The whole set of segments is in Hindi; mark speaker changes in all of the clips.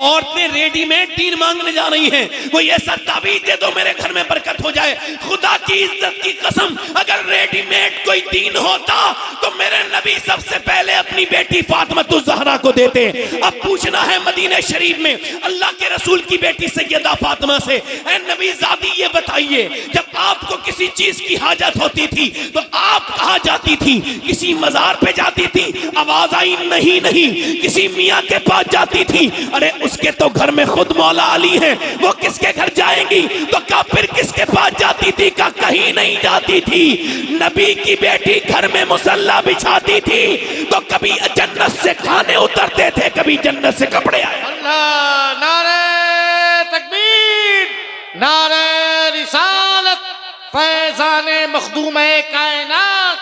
Speaker 1: औरतें रेडीमेड दीन मांगने जा रही हैं, कोई ऐसा ताबीज दे दो मेरे घर में बरकत हो जाए। खुदा की इज्जत की कसम, अगर रेडीमेड कोई दीन होता तो मेरे नबी सबसे पहले अपनी बेटी फातिमा ज़हरा को देते। अब पूछना है मदीना शरीफ में अल्लाह के रसूल की बेटी सैयदा फातिमा से, ऐ नबी ज़ादी ये बताइए, जब आपको किसी चीज की हाजत होती थी तो आप कहाँ जाती थी? किसी मजार पे जाती थी? आवाज आई नहीं नहीं। किसी मियाँ के पास जाती थी? अरे उसके तो घर में खुद मौला अली है, वो किसके घर जाएंगी? तो कहा फिर किसके पास जाती थी? कहा कहीं नहीं जाती थी। नबी की बेटी घर में मुसल्ला बिछाती थी तो कभी जन्नत से खाने उतरते थे, कभी जन्नत से कपड़े आए।
Speaker 2: अल्लाह, नारे तकबीर, नारे रिसालत, फैज़ाने मखदूमे कायनात।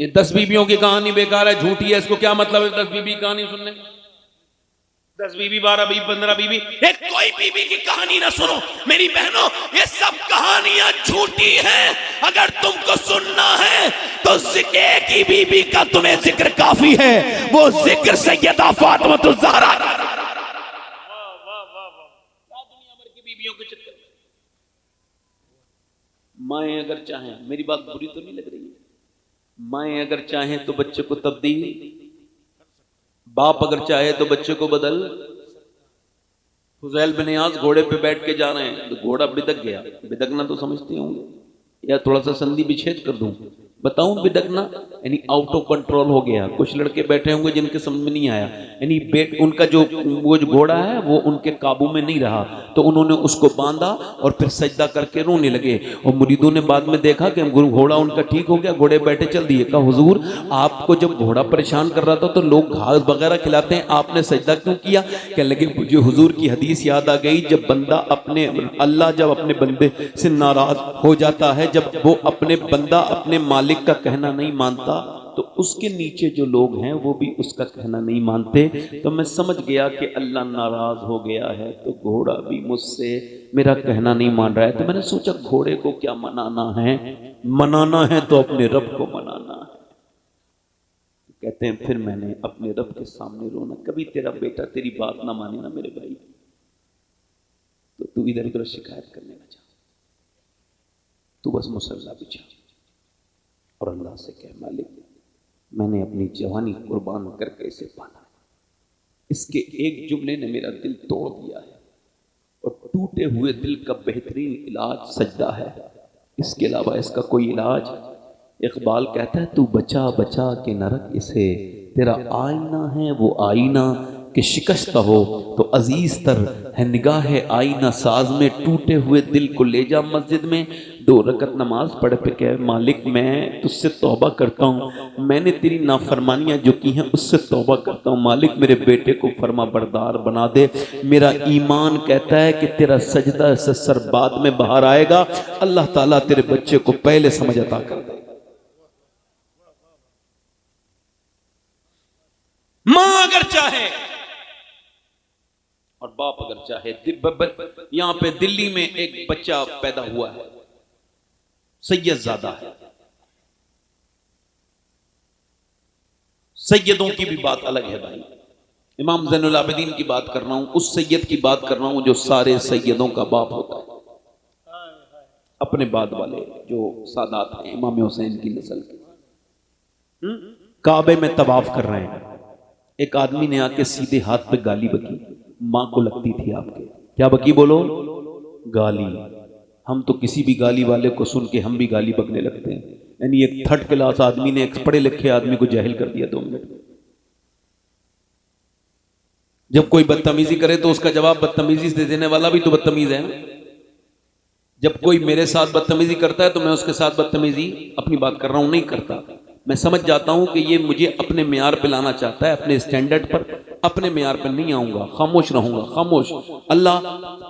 Speaker 1: ये 10 बीबियों की कहानी बेकार है, झूठी है, इसको क्या मतलब है 10 बीबी कहानी सुनने? 10 बीबी, 12 बीबी, 15 बीबी, एक कोई बीबी की कहानी ना सुनो मेरी बहनों, ये सब कहानियां झूठी हैं। अगर तुमको सुनना है तो जिक्र की बीबी का तुम्हें जिक्र काफी है, वो जिक्र सैयदा फातिमा ज़हरा। दुनिया भर की बीबियों के चक्कर। माएँ अगर चाहें, मेरी बात बुरी तो नहीं लग रही है, माएँ अगर चाहें तो बच्चे को तब्दील, बाप अगर चाहे तो बच्चे को बदल। फुज़ैल बिन इयाज़ घोड़े पे बैठ के जा रहे हैं तो घोड़ा बिदक गया। बिदकना तो समझते होंगे, या थोड़ा सा संधि विच्छेद कर दूं, बताऊं बिदकना यानी आउट ऑफ कंट्रोल हो गया। कुछ लड़के बैठे होंगे जिनके समझ में नहीं आया, यानी उनका जो वो जो घोड़ा है वो उनके काबू में नहीं रहा, तो उन्होंने उसको बांधा और फिर सजदा करके रोने लगे। और मुरीदों ने बाद में देखा कि घोड़ा उनका ठीक हो गया, घोड़े बैठे चल दिए। कहा हुजूर आपको जब घोड़ा परेशान कर रहा था तो लोग घास वगैरह खिलाते हैं, आपने सजदा क्यों किया? कहने लगे मुझे हुजूर की हदीस याद आ गई, जब बंदा अपने अल्लाह जब अपने बंदे से नाराज हो जाता है, जब वो अपने बंदा अपने मालिक का कहना नहीं मानता तो उसके नीचे जो लोग हैं वो भी उसका कहना नहीं मानते। तो मैं समझ गया कि अल्लाह नाराज हो गया है, तो घोड़ा भी मुझसे मेरा कहना नहीं मान रहा है। तो मैंने सोचा घोड़े को क्या मनाना है, मनाना है तो अपने रब को मनाना है। कहते हैं फिर मैंने अपने रब के सामने रोना। कभी तेरा बेटा तेरी बात ना माने ना मेरे भाई, तो तू इधर उधर शिकायत करने ना जा, तू बस मुसल्ला बिछा और अल्लाह से कह मालिक मैंने अपनी जवानी कुर्बान करके इसे पाला। इसके एक जुमले ने मेरा दिल तोड़ दिया है, और टूटे हुए दिल का बेहतरीन इलाज सजदा है, इसके अलावा इसका कोई इलाज। इकबाल कहता है तू बचा बचा के नरक इसे, तेरा आईना है वो आईना कि शिकस्त हो तो अजीज तर है निगाह आईना साज में। टूटे हुए दिल को ले जा मस्जिद में, 2 रकत नमाज पढ़ पे कह मालिक मैं तुझसे तौबा करता हूँ, मैंने तेरी नाफरमानियाँ जो की हैं उससे तौबा करता हूँ। मालिक मेरे बेटे को फरमा बरदार बना दे। मेरा ईमान कहता है कि तेरा सजदा से सर बाद में बाहर आएगा, अल्लाह ताला तेरे बच्चे को पहले समझ अता कर दे। माँ अगर चाहे और बाप अगर चाहे। यहां पे दिल्ली में एक बच्चा पैदा हुआ है, सैयदजादा है। सैयदों की भी बात अलग है भाई, इमाम ज़ैनुल आबिदीन की बात कर रहा हूं, उस सैयद की बात कर रहा हूं जो सारे सैयदों का बाप होता है, अपने बाद वाले जो सादात हैं, इमाम हुसैन की नस्ल के। काबे में तवाफ कर रहे हैं, एक आदमी ने आके सीधे हाथ पे गाली बकी, माँ को लगती थी आपके, क्या बकी बोलो? गाली। हम तो किसी भी गाली वाले को सुन के हम भी गाली बकने लगते हैं, यानी एक 3rd क्लास आदमी ने एक पढ़े लिखे आदमी को जाहिल कर दिया 2 मिनट में। जब कोई बदतमीजी करे तो उसका जवाब बदतमीजी से देने वाला भी तो बदतमीज है। जब कोई मेरे साथ बदतमीजी करता है तो मैं उसके साथ बदतमीजी, अपनी बात कर रहा हूं, नहीं करता। मैं समझ जाता हूं कि ये मुझे अपने मेयार पे लाना चाहता है, अपने स्टैंडर्ड पर, अपने मेयार पर नहीं आऊंगा, खामोश रहूंगा, खामोश। अल्लाह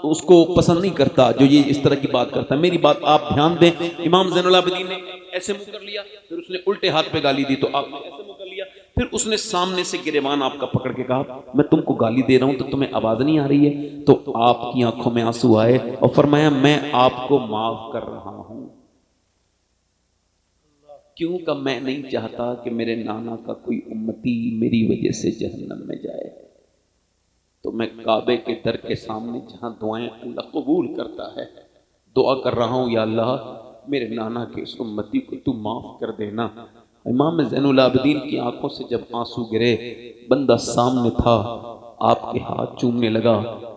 Speaker 1: उसको पसंद नहीं करता जो ये इस तरह की बात करता है। मेरी बात आप ध्यान दें, इमाम ज़ैनुल आबिदीन ने ऐसे मुंह कर लिया, फिर उसने उल्टे हाथ पे गाली दी तो आपने ऐसे मुंह कर लिया, फिर उसने सामने से गिरेबान आपका पकड़ के कहा मैं तुमको गाली दे रहा हूं तो तुम्हें आवाज नहीं आ रही है? तो आपकी आंखों में आंसू आए और फरमाया मैं आपको माफ कर रहा हूं। क्यों का मैं नहीं चाहता कि मेरे नाना का कोई उम्मती मेरी वजह से जहन्नम में जाए। तो मैं काबे के दर के सामने जहां दुआएं अल्लाह कबूल करता है दुआ कर रहा हूं, या अल्लाह मेरे नाना के इस उम्मती को तू माफ कर देना। इमाम ज़ैनुल आबिदीन की आंखों से जब आंसू गिरे, बंदा सामने था, आपके हाथ चूमने लगा,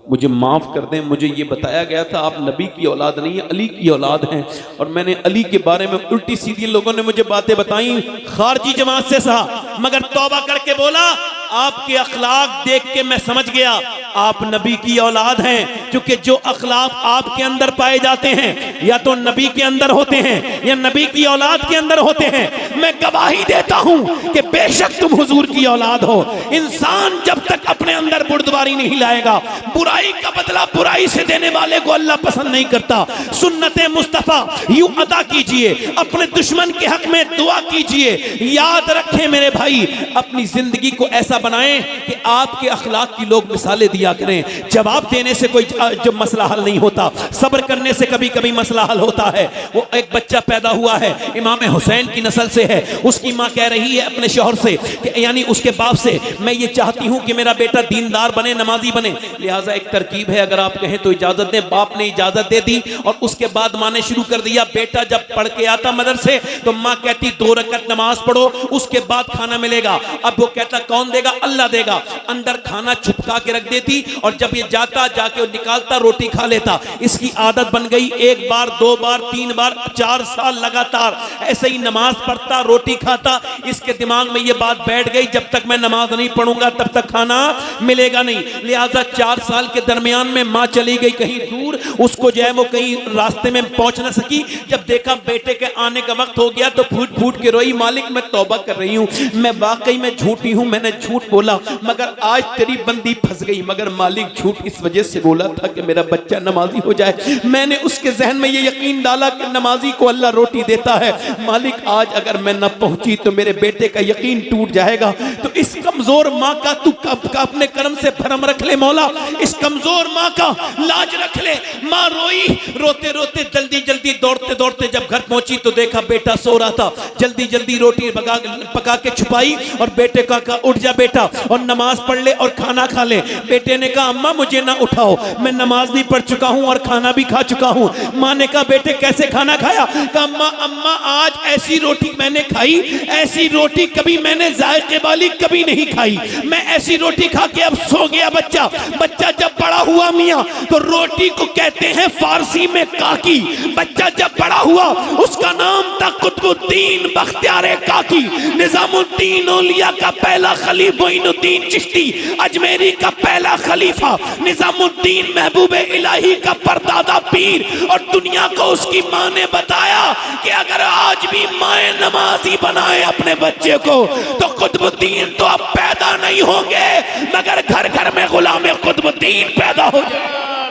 Speaker 1: मुझे माफ कर दें, मुझे ये बताया गया था आप नबी की औलाद नहीं है, अली की औलाद हैं, और मैंने अली के बारे में उल्टी सीधी लोगों ने मुझे बातें बताई, खारजी जमात से सहा, मगर तौबा करके बोला आपके अखलाक देख के मैं समझ गया आप नबी की औलाद हैं, क्योंकि जो अखलाक आपके अंदर पाए जाते हैं या तो नबी के अंदर होते हैं या नबी की औलाद के अंदर होते हैं। मैं गवाही देता हूं कि बेशक तुम हुजूर की औलाद हो। इंसान जब तक अपने अंदर बुर्दबारी नहीं लाएगा, बुराई का बदला बुराई से देने वाले को अल्लाह पसंद नहीं करता। सुन्नत मुस्तफा यूं अदा कीजिए, अपने दुश्मन के हक में दुआ कीजिए। याद रखें मेरे भाई, अपनी जिंदगी को ऐसा बनाएं कि आपके अखलाक की लोग मिसालें दिया करें। जवाब देने से कोई जो मसला हल नहीं होता, सब्र करने से कभी कभी मसला हल होता है। वो एक बच्चा पैदा हुआ है, इमाम हुसैन की नस्ल से है, उसकी माँ कह रही है अपने शौहर से कि यानी उसके बाप से, मैं ये चाहती हूँ कि मेरा बेटा दीनदार बने, नमाजी बने। लिहाजा एक तरकीब है, अगर आप कहें तो इजाजत दें। बाप ने इजाजत दे दी और उसके बाद माँ ने शुरू कर दिया। बेटा जब पढ़ के आता मदरसे तो माँ कहती 2 रकअत नमाज पढ़ो, उसके बाद खाना मिलेगा। अब वो कहता कौन देगा? अल्लाह देगा। अंदर खाना छुपका के रख देती और जब ये जाता जाके निकालता रोटी खा लेता। इसकी आदत बन गई, 1 बार 2 बार 3 बार 4 साल लगातार ऐसे ही नमाज पढ़ता रोटी खाता। इसके दिमाग में ये बात बैठ गई जब तक मैं नमाज नहीं पढ़ूंगा तब तक खाना मिलेगा नहीं। लिहाजा 4 साल के दरमियान में माँ चली गई कहीं दूर, उसको जो है वो कहीं रास्ते में पहुंच न सकी। जब देखा बेटे के आने का वक्त हो गया तो फूट फूट के रोई, मालिक मैं तौबा कर रही हूँ, मैं वाकई में झूठी हूँ, मैंने झूठ बोला, मगर आज तेरी बंदी फंस गई। मगर मालिक झूठ इस वजह से बोला था कि मेरा बच्चा नमाजी हो जाए। मैंने उसके जहन में ये यकीन डाला कि नमाजी को अल्लाह रोटी देता है। मालिक आज अगर मैं न पहुंची तो मेरे बेटे का यकीन टूट जाएगा। तो इस कमजोर माँ का तू अपने कर्म से भरम रख ले मौला, इस कमजोर माँ का लाज रख ले। माँ रोई, रोते रोते जल्दी जल्दी दौड़ते दौड़ते जब घर पहुंची तो देखा बेटा सो रहा था। जल्दी जल्दी रोटी पका के छुपाई और बेटे का कहा उठ जा बेटा और नमाज पढ़ ले और खाना खा ले। बेटे ने कहा अम्मा मुझे ना उठाओ, मैं नमाज भी पढ़ चुका हूं और खाना भी खा चुका हूं। माँ ने कहा बेटे कैसे खाना खाया? कहा अम्मा आज ऐसी रोटी मैंने खाई, ऐसी रोटी कभी मैंने जायके वाली कभी नहीं खाई। मैं ऐसी रोटी खा के अब सो गया बच्चा। बच्चा जब बड़ा हुआ मियाँ तो रोटी को कहते हैं फारसी में काकी। बच्चा जब बड़ा हुआ उसका नाम था कुतुबुद्दीन बख्तियार काकी। निजामुद्दीन औलिया का पहला खलीफा मोइनुद्दीन चिश्ती अजमेरी का पहला खलीफा, निजामुद्दीन महबूबे इलाही का परदादा पीर। और दुनिया को उसकी माँ ने बताया कि अगर आज भी माए नमाजी बनाए अपने बच्चे को तो कुतुबुद्दीन तो अब पैदा नहीं होंगे मगर घर घर में गुलाम कुतुबुद्दीन पैदा हो जाए।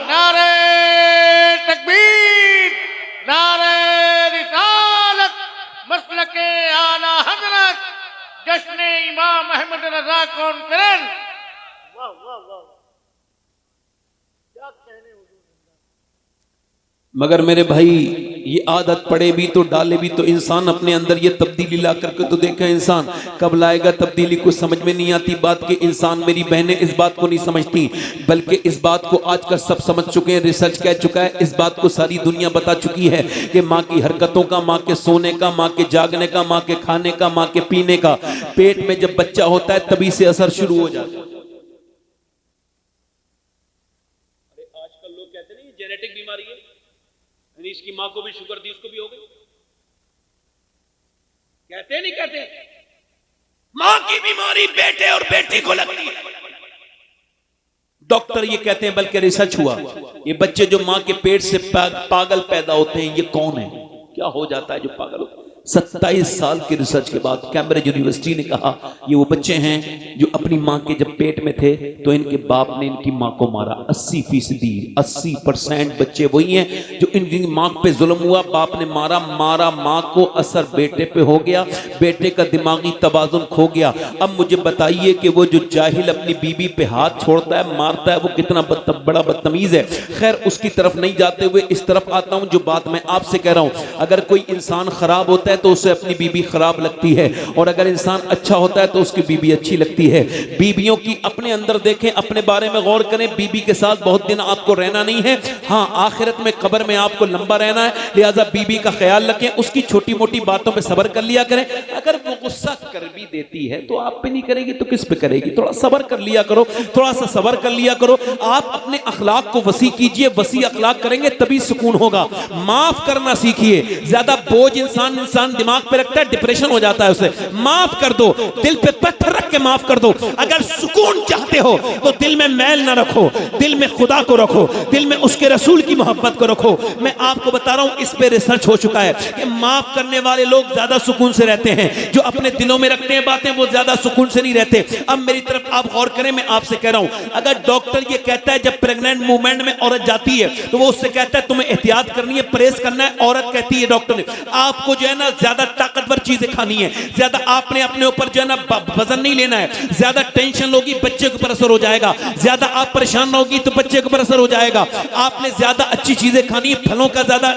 Speaker 2: नारे तकबीर, नारे रिसालत, मसलके आला हजरत, जश्न इमाम अहमद रजा कॉन्फ्रेंस। वाह वाह वाह, क्या कहने हुजूर।
Speaker 1: मगर मेरे भाई ये आदत पड़े भी तो डाले भी तो इंसान अपने अंदर ये तब्दीली ला करके तो देखे। इंसान कब लाएगा तब्दीली को समझ में नहीं आती बात कि इंसान, मेरी बहनें इस बात को नहीं समझती, बल्कि इस बात को आज का सब समझ चुके हैं। रिसर्च कह चुका है, इस बात को सारी दुनिया बता चुकी है कि माँ की हरकतों का, माँ के सोने का, माँ के जागने का, माँ के खाने का, माँ के पीने का, पेट में जब बच्चा होता है तभी से असर शुरू हो जाता है। आजकल लोग कहते नहीं जेनेटिक बीमारी है, इसकी मां को भी शुगर दी उसको भी हो गई, कहते नहीं कहते? मां की बीमारी बेटे और बेटी को लगती है। डॉक्टर ये कहते हैं, बल्कि रिसर्च हुआ, ये बच्चे जो मां के पेट से पागल पैदा होते हैं, ये कौन है, क्या हो जाता है जो पागल होते हैं? 27 साल की रिसर्च के बाद कैम्ब्रिज यूनिवर्सिटी ने कहा ये वो बच्चे हैं जो अपनी माँ के जब पेट में थे तो इनके बाप ने इनकी माँ को मारा। 80% बच्चे वही हैं जो इनकी माँ पे जुल्म हुआ, बाप ने मारा माँ को असर बेटे पे हो गया, बेटे का दिमागी तवाज़ुन खो गया। अब मुझे बताइए कि वो जो जाहिल अपनी बीबी पे हाथ छोड़ता है, मारता है, वो कितना बड़ा बदतमीज है। खैर उसकी तरफ नहीं जाते हुए इस तरफ आता हूँ जो बात मैं आपसे कह रहा हूँ। अगर कोई इंसान खराब होता है तो उसे अपनी बीबी खराब लगती है, और अगर इंसान अच्छा होता है तो उसकी बीबी अच्छी लगती है। बीबियों की अपने अंदर देखें, अपने बारे में गौर करें। बीबी के साथ बहुत दिन आपको रहना नहीं है, हाँ आखिरत में कब्र में आपको लंबा रहना है, लिहाजा बीबी का ख्याल रखें, उसकी छोटी मोटी बातों पे सब्र कर लिया करें। अगर वो गुस्सा कर भी देती है तो आप पे नहीं करेगी तो किस पे करेगी, थोड़ा सब्र कर लिया करो, थोड़ा सा सब्र कर लिया करो। आप अपने अखलाक को वसी कीजिए, वसी अखलाक करेंगे तभी सुकून होगा। माफ करना सीखिए, ज्यादा बोझ इंसान दिमाग पे रखता है, डिप्रेशन हो जाता है उसे। माफ कर दो, दिल पे पत्थर रख के माफ कर दो। अगर सुकून चाहते हो तो दिल में मैल ना रखो, दिल में खुदा को रखो, दिल में उसके रसूल की मोहब्बत को रखो। मैं आपको बता रहा हूं, इस पे रिसर्च हो चुका है कि माफ करने वाले लोग ज्यादा सुकून से रहते हैं, जो अपने दिलों में रखते हैं बातें वो ज्यादा सुकून से नहीं रहते। अब मेरी तरफ आप गौर करें, मैं आपसे कह रहा हूं, अगर डॉक्टर ये कहता है जब प्रेग्नेंट मूवमेंट में औरत जाती है तो वो उससे कहता है तुम्हें एहतियात करनी है, परहेज करना है। औरत कहती है डॉक्टर ने आपको जो है ना ज्यादा ताकतवर चीजें खानी है, ज्यादा आपने अपने ऊपर जो है ना वजन नहीं लेना है, ज्यादा टेंशन लोगी बच्चे के ऊपर असर हो जाएगा, ज्यादा आप परेशान रहोगी तो बच्चे के ऊपर असर हो जाएगा। आपने ज्यादा अच्छी चीजें खानी है, फलों का ज्यादा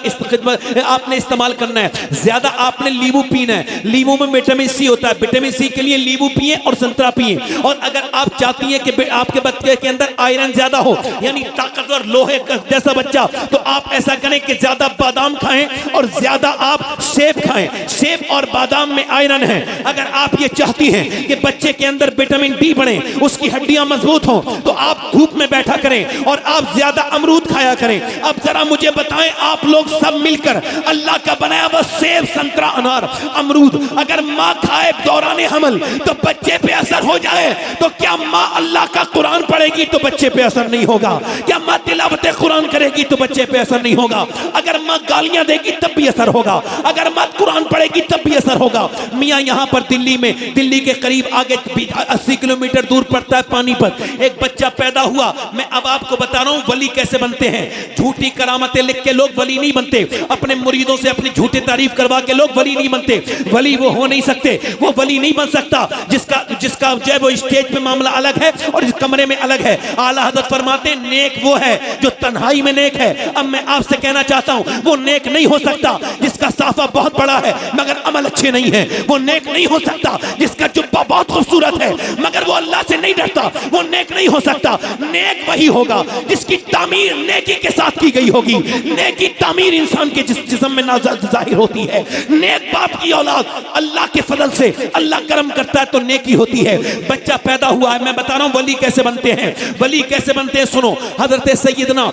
Speaker 1: आपने इस्तेमाल करना है, ज्यादा आपने नींबू पीना है, नींबू में विटामिन सी होता है, विटामिन सी के लिए नींबू पिए और संतरा पिए। और अगर आप चाहती हैं कि आपके बच्चे के अंदर आयरन ज्यादा हो, यानी ताकतवर लोहे जैसा बच्चा, तो आप ऐसा करें कि ज्यादा बादाम खाएं और ज्यादा आप सेब खाएं। सेब और बादाम में आयरन है। अगर आप ये चाहती हैं कि बच्चे के अंदर विटामिन डी बढ़े, उसकी हड्डियां मजबूत हों, तो आप धूप में बैठा करें और आप ज्यादा अमरूद खाया करें। अब जरा मुझे बताएं, आप लोग सब मिलकर अल्लाह का बनाया बस सेब, संतरा, अनार, अमरूद अगर माँ खाए दौरान हमल तो बच्चे पे असर हो जाए, तो क्या माँ अल्लाह का कुरान पढ़ेगी तो बच्चे पे असर नहीं होगा? क्या माँ तिलावत कुरान करेगी तो बच्चे पे असर नहीं होगा? अगर माँ गालियां देगी तब भी असर होगा, अगर माँ कुरान पढ़ेगी तब भी असर होगा। मियाँ यहाँ पर दिल्ली में, दिल्ली के करीब आगे 80 किलोमीटर दूर पड़ता है पानीपत, एक बच्चा पैदा हुआ। मैं अब आपको बता रहा हूँ वली कैसे बनते हैं। झूठी करामतें लिख के लोग वली नहीं बनते, अपने मुरीदों से अपनी झूठी तारीफ करवा के लोग वली नहीं बनते। वली वो हो नहीं सकते, वो वली नहीं बन सकता जिसका जो है वो स्टेज पे मामला अलग है और इस कमरे में अलग है। आला हज़रत फरमाते नेक वो है जो तन्हाई में नेक है। अब मैं आपसे कहना चाहता हूँ, वो नेक नहीं हो सकता जिसका साफा बहुत बड़ा है मगर अमल अच्छे नहीं है। वो नेक नहीं हो सकता जिसका जुब्बा बहुत खूबसूरत है मगर वो अल्लाह से नहीं डरता। वो नेक नहीं हो सकता। नेक वही होगा जिसकी तामीर नेकी के साथ की गई होगी। नेकी तामीर इंसान के जिस्म में जाहिर होती है। नेक बाप की औलाद अल्लाह के फजल से अल्लाह करम करता है तो नेकी होती है। बच्चा पैदा हुआ है, मैं बता रहा हूँ वली कैसे बनते हैं। वली कैसे बनते हैं सुनो। हजरत सैयदना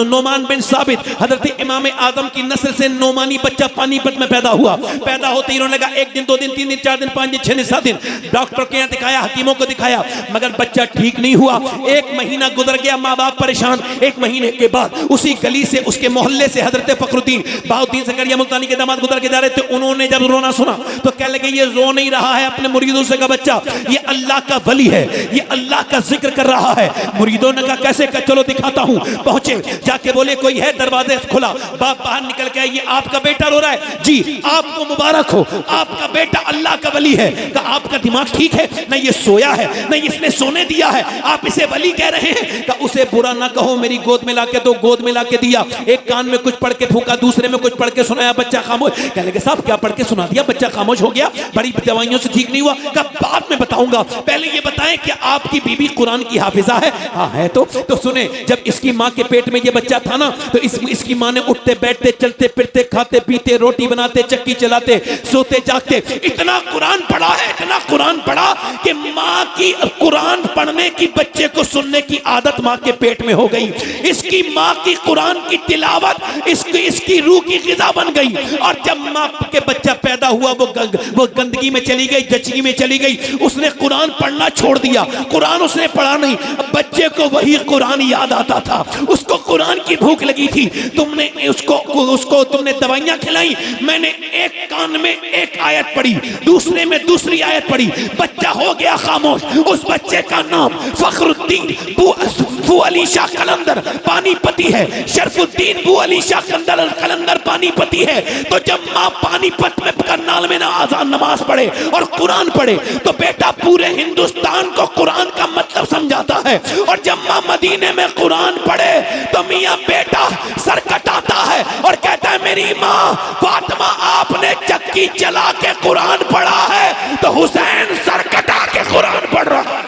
Speaker 1: नोमान बिन साबित, हजरत इमाम आजम की नस्ल से नोमानी बच्चा पानीपत में पैदा हुआ। पैदा होते इन्होंने कहा 1 दिन 2 दिन 3 दिन 4 दिन 5 दिन 6 दिन 7 दिन डॉक्टर के यहाँ दिखाया, हकीमों को दिखाया मगर बच्चा ठीक नहीं हुआ। 1 महीना गुजर गया, माँ बाप परेशान। 1 महीने के बाद उसी गली से, उसके मोहल्ले से हजरत फखरुद्दीन बाउद्दीन ज़करिया मुल्तानी के दामाद गुजर के जा रहे थे। उन्होंने जब रोना सुना तो कह लगे ये रो नहीं रहा है अपने मुरीदों से का बच्चा, ये अल्लाह का वली है, ये अल्लाह का जिक्र कर रहा है। मुरीदों ने कहा कैसे? चलो दिखाता हूँ। पहुंचे, जाके बोले कोई है, दरवाजे खुला, बाप बाहर निकल के ये आपका बेटा रो रहा है। जी आपको मुबारक हो, आपका बेटा अल्लाह का वली है। कहा आपका दिमाग ठीक है? नहीं ये सोया है, नहीं इसने सोने दिया है, आप इसे वली कह रहे हैं? कहा उसे बुरा ना कहो, मेरी गोद में लाके दो। गोद में लाके दिया, एक कान में कुछ पढ़ के फूका, दूसरे में कुछ पढ़ के सुनाया, बच्चा खामोश। कहने लगे साहब क्या पढ़ के सुना दिया, बच्चा खामोश हो गया, बड़ी दवाइयों से ठीक नहीं हुआ। कहा बाद में बताऊंगा, पहले ये बताएं कि आपकी बीबी कुरान की हाफिजा है? हाँ है। तो सुने, जब इसकी माँ के पेट में ये बच्चा था ना तो इसकी माँ ने उठते बैठते चलते फिरते खाते पीते रोटी बनाते चक्की चलाते सोते जागते इतना कुरान पढ़ा है, इतना कुरान पढ़ा कि माँ की कुरान पढ़ने की बच्चे को सुनने की आदत माँ के पेट में हो गई। इसकी माँ की कुरान की तिलावत इसकी रूह की ग़िज़ा बन गई। और जब माँ के बच्चा पैदा हुआ वो गंदगी में चली गई, जचगी में चली गई, उसने कुरान पढ़ना छोड़ दिया, कुरान उसने पढ़ा नहीं। बच्चे को वही कुरान याद आता था, उसको कुरान की भूख लगी थी। तुमने उसको तुमने दवाइयां खिलाई, मैंने एक कान में एक आयत पढ़ी, दूसरे में दूसरी आयत पढ़ी, बच्चा हो गया खामोश। उस बच्चे का नाम फखरुद्दीन बू अली शाह कलंदर पानीपती है, शरफुद्दीन बू अली शाह कलंदर पानीपती है। तो जब माँ पानीपत में करनाल में आजान नमाज पढ़े और कुरान पढ़े तो बेटा पूरे हिंदुस्तान को कुरान का मतलब समझाता है। है। और जब माँ मदीने में कुरान पढ़े तो मियाँ बेटा सर कटाता है और कहता है मेरी माँ फातिमा आपने चक्की चला के कुरान पढ़ा है तो हुसैन सर कटा के कुरान पढ़ रहा है।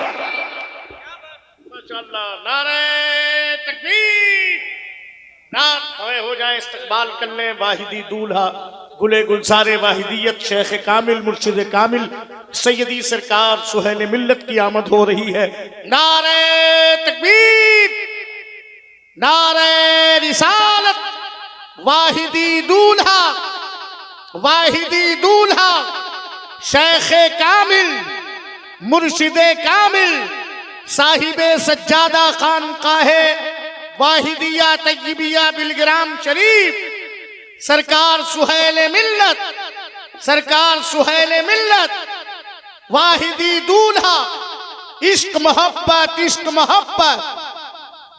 Speaker 2: माशाअल्लाह, नारे तकबीर। रात हमें हो जाए इस्तकबाल कर ले वाहिदी दूल्हा गुले गुलसारे वाहिदियत शेख कामिल मुर्शिद कामिल सैयदी सरकार सुहेल मिल्लत की आमद हो रही है। नारे तकबीर, नारे रिसालत। वाहिदी दूल्हा शेख कामिल मुर्शिद कामिल साहिबे सज्जादा खानकाहे वाहिदिया तय्यबिया बिलग्राम शरीफ सरकार सुहेल मिल्लत वाहिदी दूल्हा इश्क मोहब्बत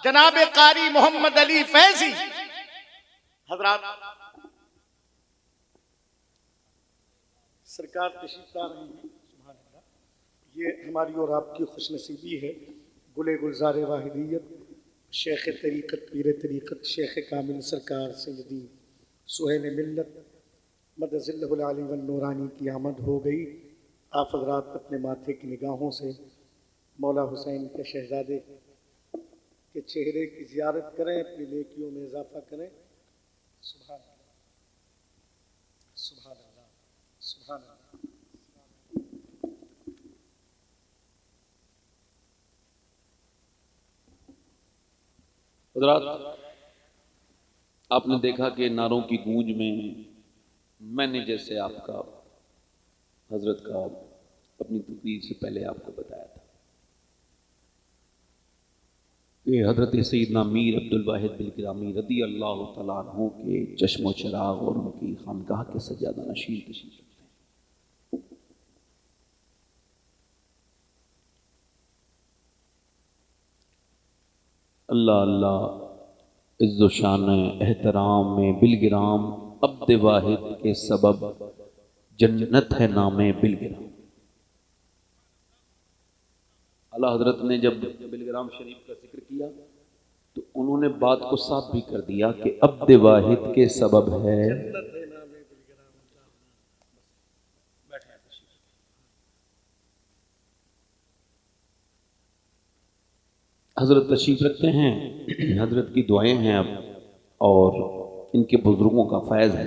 Speaker 2: जनाब कारी मोहम्मद अली फैजी। हजरात सरकार तशरीफ ला रहे हैं। सुभान अल्लाह, ये हमारी और आपकी खुशनसीबी है। गुले गुलजार वाहिदियत शेख तरीक़त पीर तरीक़त शेख कामिल सरकार सैयदी सुहेल मिल्लत मदज़िल्लहुल आली वन नूरानी की आमद हो गई। आप हज़रात अपने माथे की निगाहों से मौला हुसैन के शहज़ादे के चेहरे की ज़ियारत करें, अपनी नेकियों में इजाफ़ा करें। सुभान अल्लाह, सुभान अल्लाह, सुभान अल्लाह।
Speaker 1: हज़रात, आपने देखा कि नारों की गूंज में मैंने जैसे आपका हजरत का अपनी तकरीर से पहले आपको बताया था कि हजरत सैयदना मीर अब्दुल वाहिद बिलगिरामी रदी अल्लाह तआला अन्हु के चश्मो चिराग और उनकी खानकाह के सज्जादा नशीन तशरीफ रखते हैं। अल्लाह अल्लाह इज़्ज़ो शान एहतराम में बिलगिराम अब्द वाहिद के सबब जन्नत है नामे बिलगिराम। आला हजरत ने जब बिलगिराम शरीफ का जिक्र किया तो उन्होंने बात को साफ भी कर दिया कि अब्द वाहिद के सबब है हजरत तशरीफ रखते हैं। हजरत की दुआएं हैं अब और इनके बुजुर्गों का फैज़ है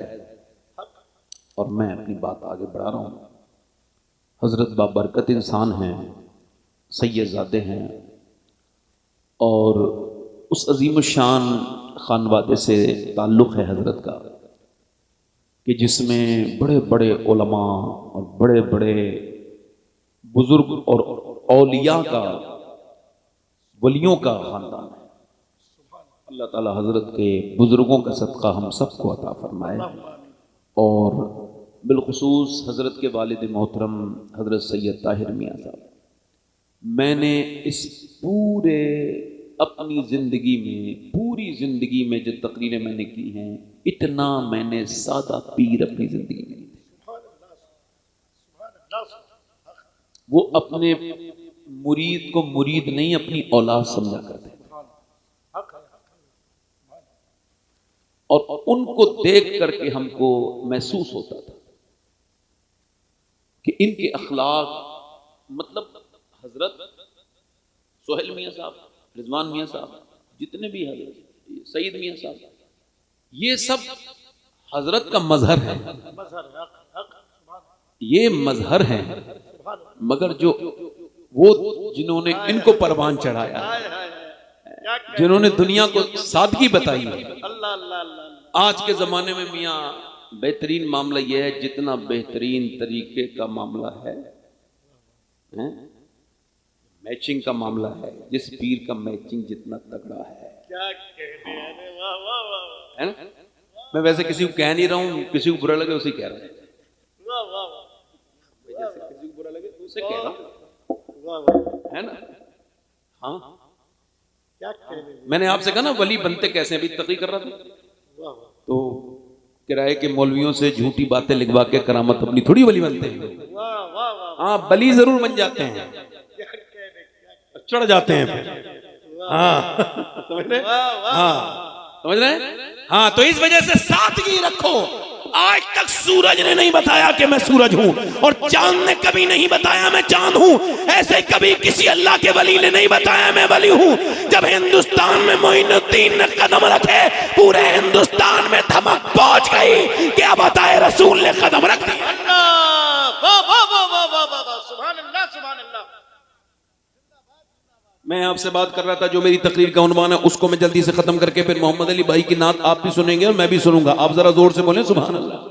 Speaker 1: और मैं अपनी बात आगे बढ़ा रहा हूँ। हजरत बाबरकत इंसान हैं, सैयदजादे हैं और उस अजीम शान खानवादे से ताल्लुक़ है हजरत का कि जिसमें बड़े बड़े उलमा और बड़े बड़े बुजुर्ग और औलिया का वलियों का ख़ानदान है। अल्लाह ताला हज़रत के बुज़ुर्गों का सदक़ा हम सबको अता फरमाए और बिलख़ुसूस हज़रत के वालिद मोहतरम हज़रत सैयद ताहिर मियाँ साहब, मैंने इस पूरे अपनी ज़िंदगी में पूरी ज़िंदगी में जो तकरीरें मैंने की हैं इतना मैंने सादा पीर अपनी ज़िंदगी में नहीं देखा। वो अपने मुरीद को मुरीद नहीं अपनी औलाद समझा करते और उनको देख करके हमको महसूस होता था कि इनके अखलाक मतलब हजरत सोहेल मियाँ साहब, रिजवान मियाँ साहब, जितने भी हजरत सईद मियाँ साहब, ये सब हजरत का मजहर है, ये मजहर है। मगर जो वो जिन्होंने इनको परवान चढ़ाया, जिन्होंने दुनिया को सादगी बताई, आज के जमाने में मियाँ बेहतरीन मामला यह है, जितना बेहतरीन तरीके का मामला है मैचिंग का मामला है, जिस पीर का मैचिंग जितना तगड़ा है,
Speaker 2: क्या कहने हैं, वाह वाह वाह,
Speaker 1: है ना। मैं वैसे किसी को कह नहीं रहा हूँ, किसी को बुरा लगे उसे कह रहा हूँ,
Speaker 2: वाह वाह वाह,
Speaker 1: जैसे किसी को बुरा लगे उसे कह रहा हूँ,
Speaker 2: वाह वाह,
Speaker 1: है ना। हाँ,
Speaker 2: क्या कहने हैं,
Speaker 1: मैंने आपसे कहा ना वली बनते कैसे, अभी तकरीर कर रहा था
Speaker 2: वाह वाह,
Speaker 1: तो किराए के मौलवियों से झूठी बातें लिखवा के करामत अपनी थोड़ी वली बनते हैं।
Speaker 2: वाह वाह वाह,
Speaker 1: हाँ, बली जरूर बन जाते हैं,
Speaker 2: क्या कहने, क्या
Speaker 1: चढ़ जाते हैं फिर। हाँ समझ रहे, हाँ समझ रहे, हाँ। तो इस वजह से सादगी रखो। आज तक सूरज ने नहीं बताया कि मैं सूरज हूं, और चांद ने कभी नहीं बताया मैं चांद हूं। ऐसे कभी किसी अल्लाह के वली ने नहीं बताया मैं वली हूं। जब हिंदुस्तान में मोइनुद्दीन ने कदम रखे, पूरे हिंदुस्तान में धमक पहुंच गई कि अब बताए रसूल ने कदम रख दिया। मैं आपसे बात कर रहा था, जो मेरी तकरीर का उन्वान है उसको मैं जल्दी से खत्म करके फिर मोहम्मद अली भाई की नात आप भी सुनेंगे और मैं भी सुनूंगा। आप जरा जोर से बोलें सुभान अल्लाह।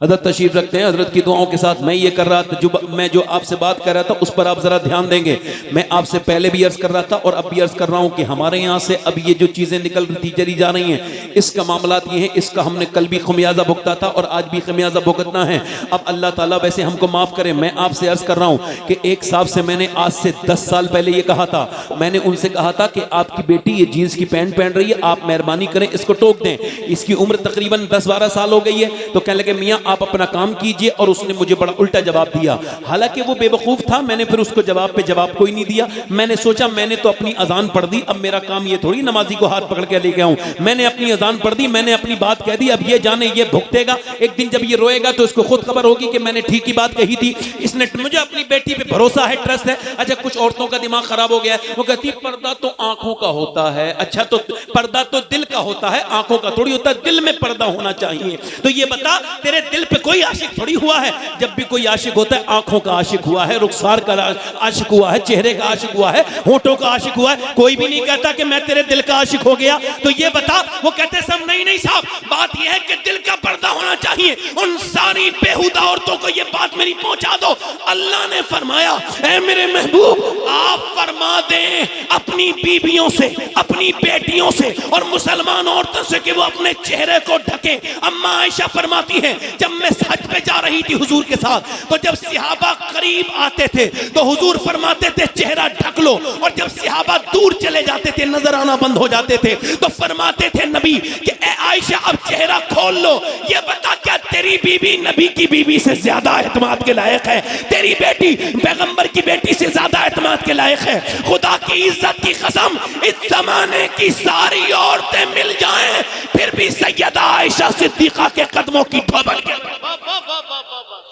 Speaker 1: हजरत तशरीफ रखते हैं, हजरत की दुआओं के साथ मैं ये कर रहा था, मैं जो आपसे बात कर रहा था उस पर आप जरा ध्यान देंगे। मैं आपसे पहले भी अर्ज कर रहा था और अब भी अर्ज कर रहा हूं कि हमारे यहाँ से अब ये जो चीजें निकल रही चली जा रही हैं, इसका मामलात ये है, इसका हमने कल भी खमियाजा भुगता था और आज भी खमियाजा भुगतना है। अब अल्लाह ताला वैसे हमको माफ करे। मैं आपसे अर्ज कर रहा हूं कि एक साहब से मैंने आज से 10 साल पहले ये कहा था। मैंने उनसे कहा था कि आपकी बेटी ये जीन्स की पैंट पहन रही है, आप मेहरबानी करें इसको टोक दें। इसकी उम्र तकरीबन 10-12 साल हो गई है। तो कहने लगे मियाँ आप अपना काम कीजिए, और उसने मुझे बड़ा उल्टा जवाब दिया। हालांकि वो बेवकूफ था, मैंने फिर उसको जवाब पे जवाब कोई नहीं दिया। मैंने सोचा मैंने तो अपनी अजान पढ़ दी, अब मेरा काम ये थोड़ी नमाजी को हाथ पकड़ के लेके आऊं। मैंने अपनी अजान पढ़ दी, मैंने अपनी बात कह दी। अब ये जाने ये भुगतेगा। एक दिन जब ये रोएगा तो इसको खुद खबर होगी कि मैंने ठीक ही बात कही थी। इसने मुझे अपनी बेटी पे भरोसा है, ट्रस्ट है। अच्छा कुछ औरतों का दिमाग खराब हो गया है, वो कहती है पर्दा तो आंखों का होता है। अच्छा तो पर्दा तो दिल का होता है, आंखों का थोड़ी होता है। दिल में पर्दा होना चाहिए। तो ये बता तेरे दिल पे कोई आशिक थोड़ी हुआ है। जब भी कोई आशिक होता है आंखों का आशिक हुआ है, रुखसार का आशिक हुआ है, चेहरे का आशिक हुआ है, होठों का आशिक हुआ है। कोई भी नहीं कहता कि मैं तेरे दिल का आशिक हो गया। तो ये बता, वो कहते सब नहीं साहब, बात यह है कि दिल का पर्दा होना चाहिए। उन सारी बेहुदा औरतों को ये बात मेरी पहुंचा दो। अल्लाह ने फरमाया ऐ मेरे महबूब आप फरमा दें अपनी बीवियों से, अपनी बेटियों से और मुसलमान औरतों से कि वो अपने चेहरे को ढके। अम्मा आयशा फरमाती है जब मैं हज पे जा रही थी हुजूर के साथ, तो जब सहाबा करीब आते थे तो हुजूर फरमाते थे चेहरा ढक लो, और जब सहाबा दूर चले जाते थे, नजर आना बंद हो जाते थे, तो फरमाते थे नबी कि ए आयशा अब चेहरा खोल लो। ये बता क्या तेरी बीवी नबी की बीवी से ज्यादा एतमाद के लायक है? तेरी बेटी पैगंबर की बेटी से ज्यादा एतमाद के लायक है? खुदा की इज्जत की कसम, इस जमाने की सारी औरतें मिल जाएं फिर भी सैयदा आयशा सिद्दीका के कदमों की ठोबन के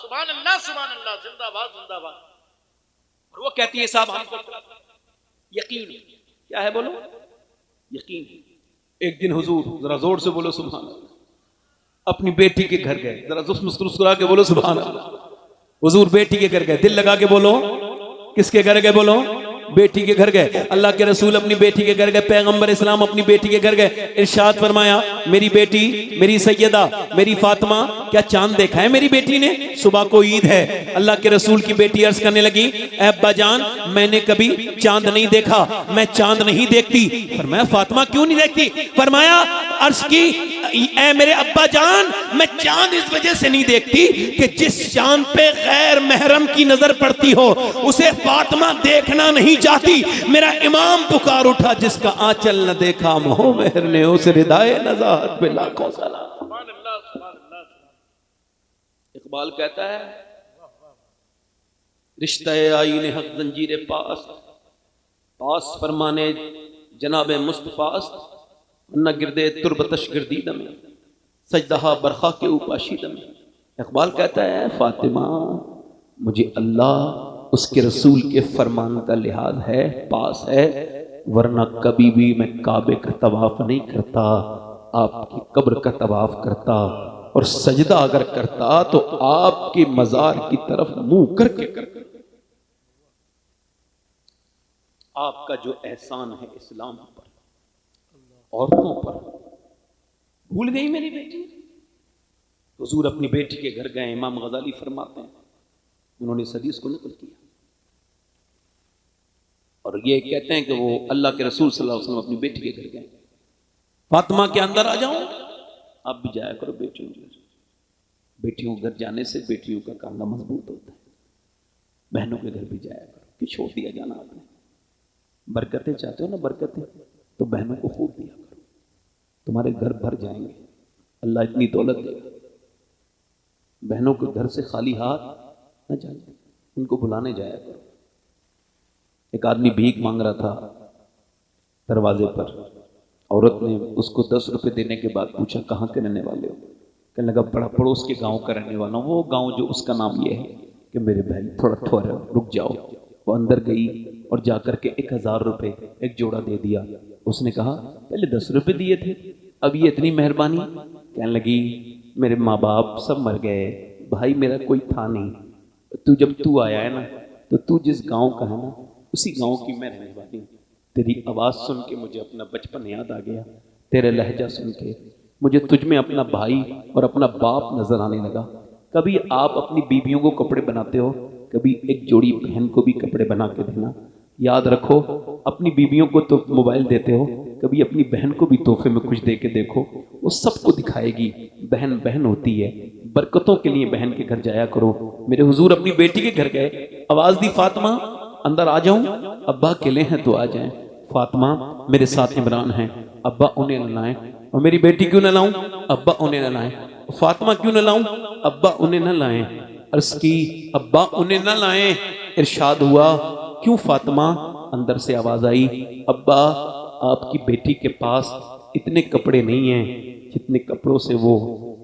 Speaker 3: सुभान अल्लाह जिंदाबाद जिंदाबाद।
Speaker 1: और वो कहती है साहब हमको यकीन क्या है, बोलो यकीन। एक दिन हुजूर जरा जोर से बोलो सुभान अल्लाह, अपनी बेटी के घर गए। जरा मुस्कुरा के बोलो सुभान अल्लाह। हुजूर बेटी के घर गए, दिल लगा के बोलो। किसके घर गए? बोलो बेटी के घर गए। अल्लाह के रसूल अपनी बेटी के घर गए, पैगंबर इस्लाम अपनी बेटी के घर गए। इरशाद फरमाया मेरी बेटी, मेरी सैयदा, मेरी फातिमा, क्या चांद देखा है मेरी बेटी ने? सुबह को ईद है। अल्लाह के रसूल की बेटी अर्ज करने लगी ऐ अब्बा जान मैंने कभी चांद नहीं देखा, मैं चांद नहीं देखती। फरमाया फातिमा क्यों नहीं देखती? फरमाया अर्ज की ऐ मेरे अब्बा जान मैं चांद इस वजह से नहीं देखती कि जिस चांद पे गैर महरम की नजर पड़ती हो उसे फातिमा देखना नहीं चाहती। मेरा इमाम पुकार उठा जिसका आंचल न देखा मोह मेहर ने उस रिदाए नज़ाहत पे लाखों सलाम। इकबाल कहता है रिश्ता आईने हक जंजीर पास पास फरमाने जनाबे मुस्तफास्त न गिरदे तुरबतश गिरदीद में सजदहा बरखा के उपाशीद में। इकबाल कहता है फातिमा मुझे अल्लाह उसके रसूल के फरमान का लिहाज है, पास है, वरना कभी भी मैं काबे का तवाफ नहीं करता, आपकी कब्र का तवाफ करता, और सजदा अगर करता तो आपके मजार की तरफ मुंह करके करता। आपका जो एहसान है इस्लाम पर, औरतों पर, भूल गई मेरी बेटी? हुजूर अपनी बेटी के घर गए। इमाम गजाली फरमाते हैं उन्होंने इस हदीस को नकल किया और ये कहते हैं कि वो अल्लाह के रसूल सल्लल्लाहु अलैहि वसल्लम अपनी बेटी के घर गए। फातिमा के अंदर आ जाओ, आप भी जाया करो बेटियों के घर। बेटियों के घर जाने से बेटियों का कांधा मजबूत होता है। बहनों के घर भी जाया करो कि छोड़ दिया जाना आपने। बरकतें चाहते हो ना, बरकतें तो बहनों को खूब दिया करो, तुम्हारे घर भर जाएंगे, अल्लाह इतनी दौलत देगा। बहनों के घर से खाली हाथ न जाए, उनको बुलाने जाया करो। एक आदमी भीख मांग रहा था, दरवाजे पर। औरत ने उसको 10 रुपए देने के बाद पूछा कहाँ के रहने वाले हो? कहने लगा बड़ा पड़ोस के गांव का रहने वाला हूँ। वो गांव जो उसका नाम ये है कि मेरे बहन थोड़ा ठहरो, रुक जाओ। वो अंदर गई और जाकर के 1000 रुपये एक जोड़ा दे दिया। उसने कहा पहले 10 रुपये दिए थे, अब ये इतनी मेहरबानी? कहने लगी मेरे माँ बाप सब मर गए, भाई मेरा कोई था नहीं, जब तू आया है ना तो तू जिस गांव का है ना उसी गांव की मैं रहने वाली हूँ। तेरी आवाज़ सुन के मुझे अपना बचपन याद आ गया, तेरे लहजा सुन के मुझे तुझ में अपना भाई और अपना बाप नजर आने लगा। कभी आप अपनी बीवियों को कपड़े बनाते हो, कभी एक जोड़ी बहन को भी कपड़े बना के देना। याद रखो, अपनी बीवियों को तो मोबाइल देते हो, कभी अपनी बहन को भी तोहफे में कुछ दे के देखो, वो सबको दिखाएगी बहन बहन होती है। बरकतों के लिए बहन के घर जाया करो। मेरे हुजूर अपनी बेटी के घर गए, आवाज दी फातिमा अंदर आ जाऊं? अब्बा अकेले हैं तो आ जाएं। फातिमा मेरे साथ इमरान हैं, अब्बा उन्हें न लाएं। और मेरी बेटी क्यों न लाऊं? अब्बा उन्हें न लाएं। फातिमा क्यों न लाऊं? अब्बा उन्हें न लाएं। अर्ज की अब्बा उन्हें न लाएं। इरशाद हुआ क्यों फातिमा? अंदर से आवाज आई अब्बा आपकी बेटी के पास इतने कपड़े नहीं हैं जितने कपड़ों से वो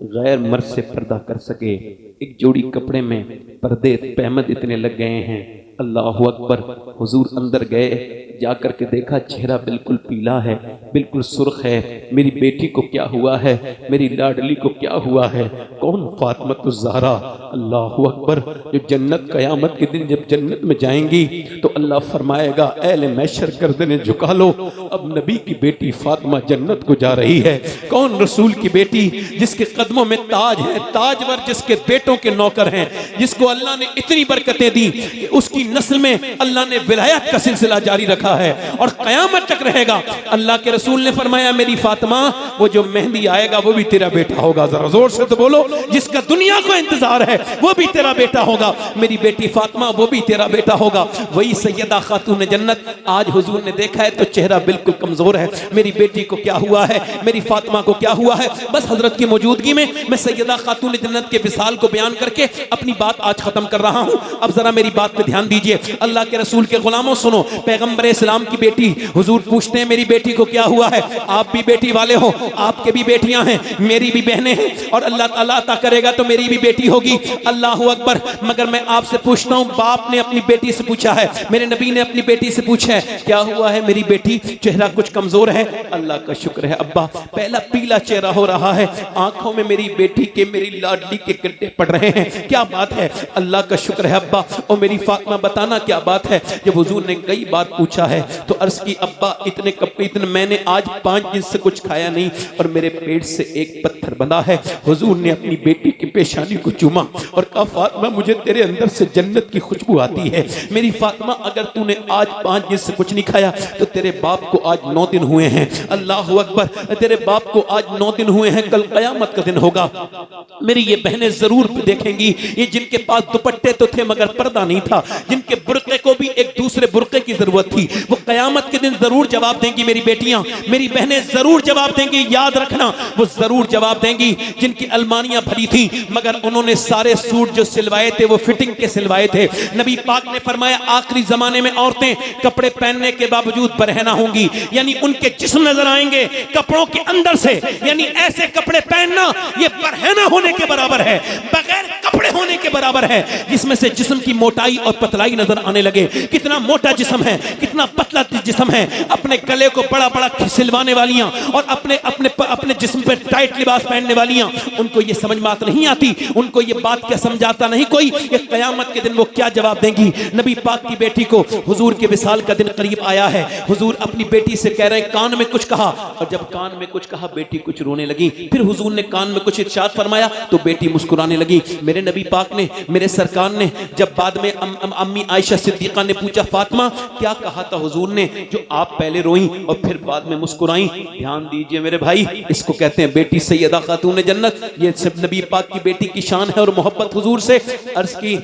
Speaker 1: गैर मर्द से पर्दा कर सके। एक जोड़ी कपड़े में पर्दे पहमद इतने लग गए हैं। अल्लाहु अकबर। हुजूर अंदर गए, जाकर के देखा चेहरा बिल्कुल पीला है, बिल्कुल सुर्ख है। मेरी बेटी को क्या हुआ है? मेरी लाडली को क्या हुआ है? कौन? फातिमा ज़हरा। अल्लाहु अकबर। जब जन्नत क़यामत के दिन जब जन्नत में जाएंगी तो अल्लाह फरमाएगा एले मैशर गर्दनें झुका लो, अब नबी की बेटी फातिमा जन्नत को जा रही है। कौन? रसूल की बेटी, जिसके कदमों में ताज है, ताजवर, जिसके बेटों के नौकर हैं, जिसको अल्लाह ने इतनी बरकतें दी कि उसकी नस्ल में अल्लाह ने विलायत का सिलसिला जारी रखा है और कयामत तक रहेगा। अल्लाह के रसूल ने फरमाया मेरी फातिमा वो जो मेहंदी आएगा वो भी तेरा बेटा होगा। जरा जोर से तो बोलो, जिसका दुनिया को इंतजार है वो भी तेरा बेटा होगा। मेरी बेटी फातिमा वो भी तेरा बेटा होगा। वही सैयदा खातून जन्नत। आज हुजूर ने देखा है तो चेहरा बिल्कुल कमजोर है। मेरी बेटी को क्या हुआ है? मेरी फातिमा को क्या हुआ है? बस हजरत की मौजूदगी में मैं सैयदा खातून जन्नत के विसाल को बयान करके अपनी बात आज खत्म कर रहा हूं। अब जरा मेरी बात पे ध्यान दीजिए। अल्लाह के रसूल के गुलामों सुनो, पैगंबर इस्लाम की बेटी हुजूर पूछते हैं मेरी बेटी को क्या हुआ है? आप भी बेटी वाले हो, आपके भी बेटियां हैं, मेरी भी बहनें हैं, और अल्लाह ताला अता करेगा तो मेरी भी बेटी होगी। अल्लाह अकबर। मगर मैं आपसे पूछता हूं, बाप ने अपनी बेटी से पूछा है, मेरे नबी ने अपनी बेटी से पूछा है क्या हुआ है मेरी बेटी? चेहरा कुछ कमजोर है। अल्लाह का शुक्र है अब्बा, पहला पीला चेहरा हो रहा है, आंखों में मेरी बेटी के, मेरी लाडली के गड्ढे पड़ रहे हैं। क्या बात है? अल्लाह का शुक्र है अब्बा। और मेरी फातिमा बताना क्या बात है? जब हुजूर ने कई बार पूछा है तो अर्ज की अब्बा इतने कपड़े, इतने मैंने आज 5 दिन से कुछ खाया नहीं और मेरे पेट से एक पत्थर बंधा है। हुजूर ने अपनी बेटी की पेशानी को चूमा और कहा फातिमा मुझे तेरे अंदर से जन्नत की खुशबू आती है। मेरी फातिमा अगर तूने आज 5 दिन से कुछ नहीं खाया तो तेरे बाप को आज 9 दिन हुए हैं। अल्लाह अकबर। तेरे बाप को आज 9 दिन हुए हैं, कल कयामत का दिन होगा। मेरी ये बहनें जरूर देखेंगी, ये जिनके पास दुपट्टे तो थे मगर पर्दा नहीं था, जिनके बुर्के को भी एक दूसरे बुर्के की जरूरत थी, वो कयामत के दिन जरूर जवाब देंगी। मेरी बेटियां, मेरी बहनें जरूर जवाब देंगी। याद रखना, वो जरूर जवाब देंगी। जिनकी अलमारियां भरी थी मगर उन्होंने सारे सूट जो सिलवाए थे वो फिटिंग के सिलवाए थे। नबी पाक ने फरमाया आखिरी जमाने में औरतें कपड़े पहनने के बावजूद बरहना होंगी, यानी उनके जिस्म नजर आएंगे कपड़ों के अंदर से। यानी ऐसे कपड़े पहनना ये बरहना होने के बराबर है, बगैर कपड़े होने के बराबर है, जिसमें से जिस्म की मोटाई और पतलाई नजर आने लगे। कितना मोटा जिस्म है, कितना पतला जिस्म है। अपने गले को बड़ा बड़ा सिलवाने वालियां और अपने अपने अपने जिस्म पे टाइट लिबास पहनने वालियां, उनको ये समझ बात नहीं आती, उनको ये बात क्या समझाता नहीं कोई, ये कयामत के दिन वो क्या जवाब देंगी। नबी पाक की बेटी को हुजूर के विसाल का दिन करीब आया है। हुजूर अपनी बेटी से कह रहे हैं कान में कुछ कहा, और जब कान में कुछ कहा बेटी कुछ रोने लगी। फिर हुजूर ने कान में कुछ इरशाद फरमाया तो बेटी मुस्कुराने लगी। मेरे नबी पाक ने, मेरे सरकार ने, जब बाद में अम्मी आयशा सिद्दीका ने पूछा फातिमा क्या कहा था हुजूर ने जो आप पहले रोई और फिर बाद में मुस्कुराई? ध्यान दीजिए मेरे भाई, इसको कहते हैं बेटी सैयदा खातून जन्नत। ये सब नबी पाक की बेटी की शान है और मोहब्बत हुजूर से। अर्ज की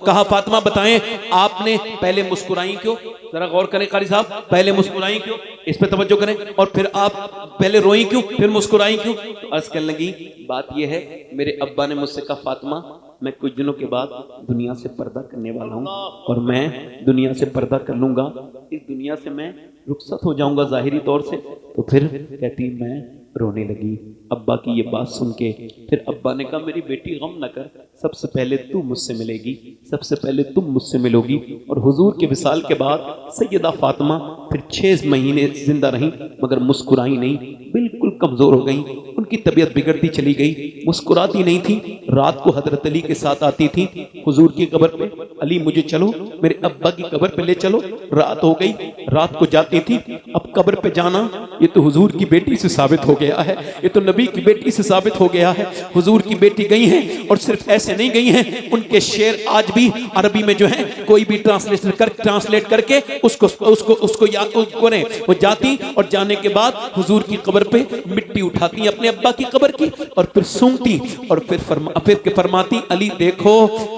Speaker 1: कहा फातिमा बताएं आपने पहले मुस्कुराई क्यों? जरा गौर करें कारी साहब, पहले मुस्कुराई क्यों? इस पे तवज्जो करें। और फिर आप पहले रोई क्यों, फिर मुस्कुराई क्यों? तो अर्ज करने लगी बात यह है मेरे अब्बा ने मुझसे कहा फातिमा मैं कुछ दिनों के बाद दुनिया से पर्दा करने वाला हूँ और मैं दुनिया से पर्दा कर लूंगा। इस दुनिया से मैं रुखसत हो जाऊंगा ज़ाहिरी तौर से। तो फिर कहती मैं रोने लगी अब्बा की ये बात सुन के। फिर अब्बा ने कहा मेरी बेटी गम न कर, सबसे पहले तू मुझसे मिलेगी, सबसे पहले तुम मुझसे मिलोगी। और हुजूर के विसाल के बाद सैयदा फातिमा फिर 6 महीने जिंदा रहीं, मगर मुस्कुराई नहीं, बिल्कुल कमज़ोर हो गई, उनकी तबीयत बिगड़ती चली गई, मुस्कुराती नहीं थी। रात को हजरत अली के साथ आती थी हुजूर की कब्र पे, अली मुझे चलो मेरे अब्बा की कब्र पे ले चलो। रात हो गई, रात को जाती थी। अब कब्र पे जाना ये तो हुजूर की बेटी से साबित हो गया है, ये तो नबी की बेटी से साबित हो गया है। हुजूर की बेटी गई हैं, और सिर्फ ऐसे नहीं गई हैं, उनके शेर आज भी अरबी में जो है कोई भी ट्रांसलेट करके उसको याद करें। वो जाती और जाने के बाद हुजूर की कब्र पे मिट्टी उठाती अपने अब्बा की कब्र की, और फिर सूंघती, और फिर फरमाती अली देखो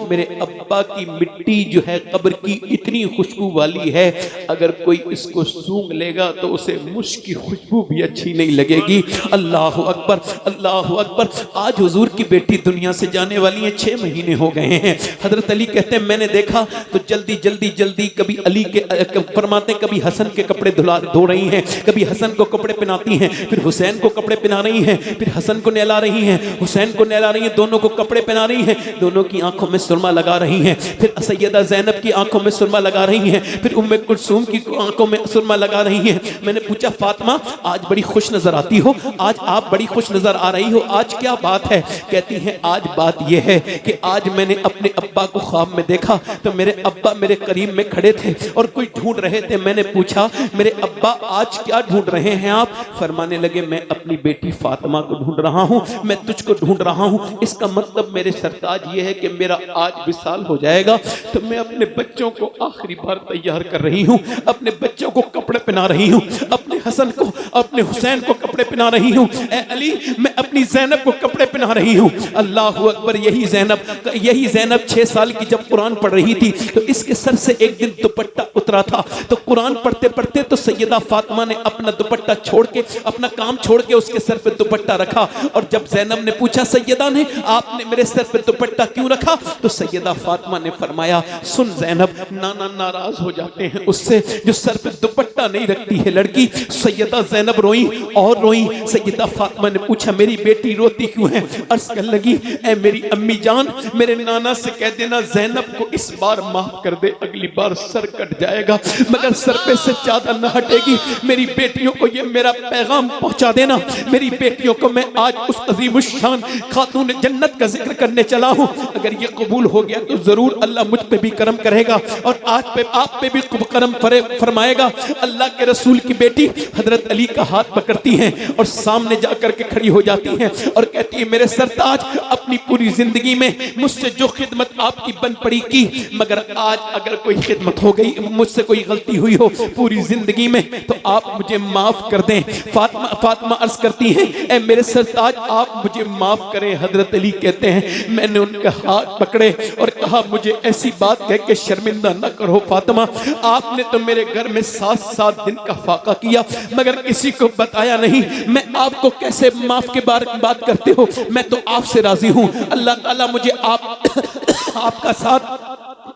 Speaker 1: मेरे अब्बा की मिट्टी जो है कब्र की इतनी खुशबू वाली है, अगर कोई इसको सूंघ लेगा तो उसे मुश्क की खुशबू भी अच्छी नहीं लगेगी। अल्लाह अकबर, अल्लाह अकबर। आज हुजूर की बेटी दुनिया से जाने वाली है, 6 महीने हो गए हैं। हजरत अली कहते हैं मैंने देखा तो जल्दी जल्दी जल्दी कभी अली के फरमाते कभी हसन के कपड़े धो रही हैं, कभी हसन को कपड़े पहनाती हैं, फिर हुसैन को कपड़े पहना रही हैं, फिर हसन को नहला रही हैं, हुसैन को नहला रही हैं, दोनों को कपड़े पहना रही हैं, दोनों की आंखों में सुरमा लगा रही हैं, फिर सैयदा ज़ैनब की आंखों में सुरमा लगा रही हैं, फिर उम्मे कुलसूम की आंखों में सुरमा लगा रही हैं। मैंने पूछा फातिमा आज बड़ी खुश नजर आती हो, आज आप बड़ी खुश नजर आ रही हो, आज क्या बात है? कहती हैं आज बात यह है कि आज मैंने अपने अब्बा को ख्वाब में देखा तो मेरे अब्बा मेरे करीब में खड़े थे और कोई ढूंढ रहे थे। मैंने पूछा मेरे अब्बा आज क्या ढूंढ रहे हैं आप? फरमाने लगे मैं अपनी बेटी फातिमा को ढूंढ रहा हूँ, मैं तुझको ढूंढ रहा हूँ। इसका मतलब मेरे सरताज ये है कि मेरा आज विसाल हो जाएगा, तो मैं अपने बच्चों को आखिरी बार तैयार कर रही हूँ, अपने बच्चों को कपड़े पहना रही हूँ, अपने हसन को अपने हुसैन को कपड़े पहना रही हूँ। ए अली मैं अपनी ज़ैनब को कपड़े पहना रही हूँ। अल्लाह अकबर। यही ज़ैनब 6 साल की जब कुरान पढ़ रही थी तो इसके सर से एक दिन दुपट्टा उतरा था, तो कुरान पढ़ते पढ़ते तो सैयदा फातिमा ने अपना दुपट्टा छोड़ के, अपना काम छोड़ के उसके सर पे दुपट्टा रखा। और जब ज़ैनब ने पूछा सैयदा ने आपने मेरे सर पे दुपट्टा क्यों रखा, तो सैयदा फातिमा ने फरमाया सुन ज़ैनब, नाना नाराज हो जाते हैं उससे जो सर पे दुपट्टा नहीं रखती है लड़की। सैयदा ज़ैनब रोई और रोई। सैयदा फातिमा ने पूछा मेरी बेटी रोती क्यों है? अर्ज़ कर लगी ऐ मेरी अम्मी जान, मेरे नाना से कह देना ज़ैनब को इस बार माफ कर दे, अगली बार सर कट जाएगा मगर सर पे से चादर न हटेगी। मेरी बेटियों को ये मेरा पैगाम पहुंचा देना, मेरी बेटियों को मैं आज उस अज़ीमुश्शान खातून जन्नत का जिक्र करने चला हूँ। अगर ये कबूल हो गया तो जरूर अल्लाह मुझ पे भी करम करेगा और आज पे आप पे भी करम फरमाएगा। अल्लाह के रसूल की बेटी हजरत अली का हाथ पकड़ती हैं और सामने जाकर के खड़ी हो जाती हैं और कहती है मेरे सरताज, अपनी पूरी जिंदगी में मुझसे जो खिदमत आपकी बन पड़ी की, मगर आज अगर कोई खिदमत हो गई, मुझसे कोई गलती हुई हो पूरी जिंदगी में, तो आप मुझे माफ कर दें। फातिमा अर्ज करती हैं ऐ मेरे सरताज आप मुझे माफ करें। हजरत अली कहते हैं मैंने उनका हाथ पकड़े और कहा मुझे ऐसी बात कह के शर्मिंदा न करो फातिमा, आपने तो मेरे घर में 7 दिन का फाका किया मगर किसी को बताया नहीं, मैं आपको कैसे माफ के बारे में बात करते हो? मैं तो आपसे राजी हूँ, अल्लाह ताला मुझे आपका साथ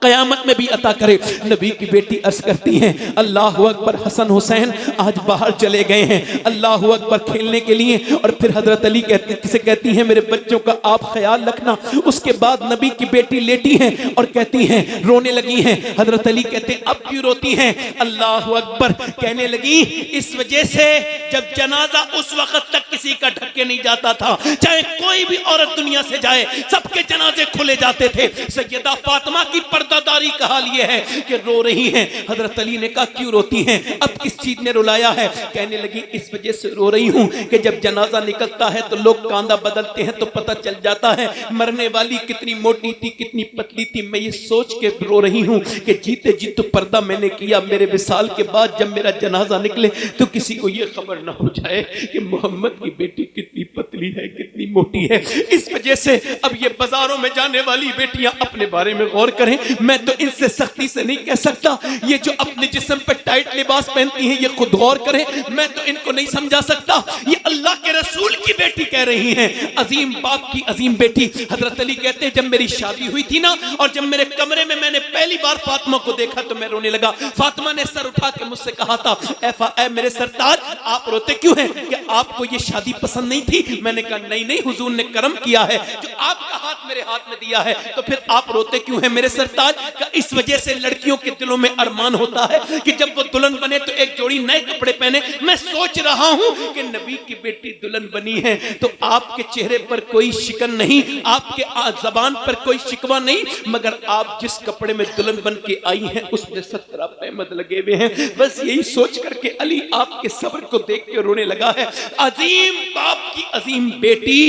Speaker 1: कयामत में भी अता करे। नबी की बेटी अर्ज करती हैं अल्लाह अकबर, हसन हुसैन आज बाहर चले गए हैं अल्लाह अकबर खेलने के लिए। और फिर हजरत अली कहती हैं मेरे बच्चों का आप ख्याल रखना। उसके बाद नबी की बेटी लेटी हैं और कहती हैं रोने लगी हैं। हजरत अली कहते हैं अब क्यों रोती हैं? अल्लाह अकबर। कहने लगी इस वजह से जब जनाजा उस वक्त तक किसी का ढक के नहीं जाता था, चाहे कोई भी औरत दुनिया से जाए सबके जनाजे खुले जाते थे। सैयदा फातिमा की पर्दादारी का हाल ये है कि रो रही हैं। हजरत अली ने कहा क्यों रोती हैं, अब किस चीज ने रुलाया है? कहने लगी इस वजह से रो रही हूं कि जब जनाजा निकलता है तो लोग कांधा बदलते हैं तो पता चल जाता है मरने वाली कितनी मोटी थी कितनी पतली थी। मैं ये सोच के रो रही हूं कि जीते जी तो पर्दा मैंने किया, मेरे विसाल के बाद जब मेरा जनाजा निकले तो किसी को ये खबर ना हो जाए कि मोहम्मद की बेटी कितनी पतली है कितनी मोटी है। इस वजह से अब ये बाजारों में जाने वाली बेटियां अपने बारे में गौर करें। मैं तो इनसे सख्ती से नहीं कह सकता, ये जो अपने जिस्म पे टाइट लिबास पहनती हैं ये खुद गौर करें, मैं तो इनको नहीं समझा सकता। ये अल्लाह के रसूल की बेटी कह रही हैं, अजीम बाप की अजीम बेटी। हजरत अली कहते हैं जब मेरी शादी हुई थी ना, और जब मेरे कमरे में मैंने पहली बार फातिमा को देखा तो मैं रोने लगा। फातिमा ने सर उठा के मुझसे कहा था, ऐ मेरे सरताज आप रोते क्यों हैं, कि आपको ये शादी पसंद नहीं थी? मैंने कहा नहीं नहीं, हुजूर ने करम किया है जो आपका हाथ मेरे हाथ में दिया है, तो फिर आप रोते क्यों हैं मेरे सरताज? का इस वजह से लड़कियों के दिलों में अरमान होता है कि जब वो दुल्हन बने तो एक जोड़ी नए कपड़े पहने। मैं सोच रहा हूं कि नबी की बेटी दुल्हन बनी है तो आपके चेहरे पर कोई शिकन नहीं, आपके जबान पर कोई शिकवा नहीं, मगर आप जिस कपड़े में दुल्हन बन के आई हैं उसमें 17 पैमद लगे हुए हैं। बस यही सोच करके अली आपके सब्र को देख के रोने लगा है। अजीम बाप की अजीम बेटी,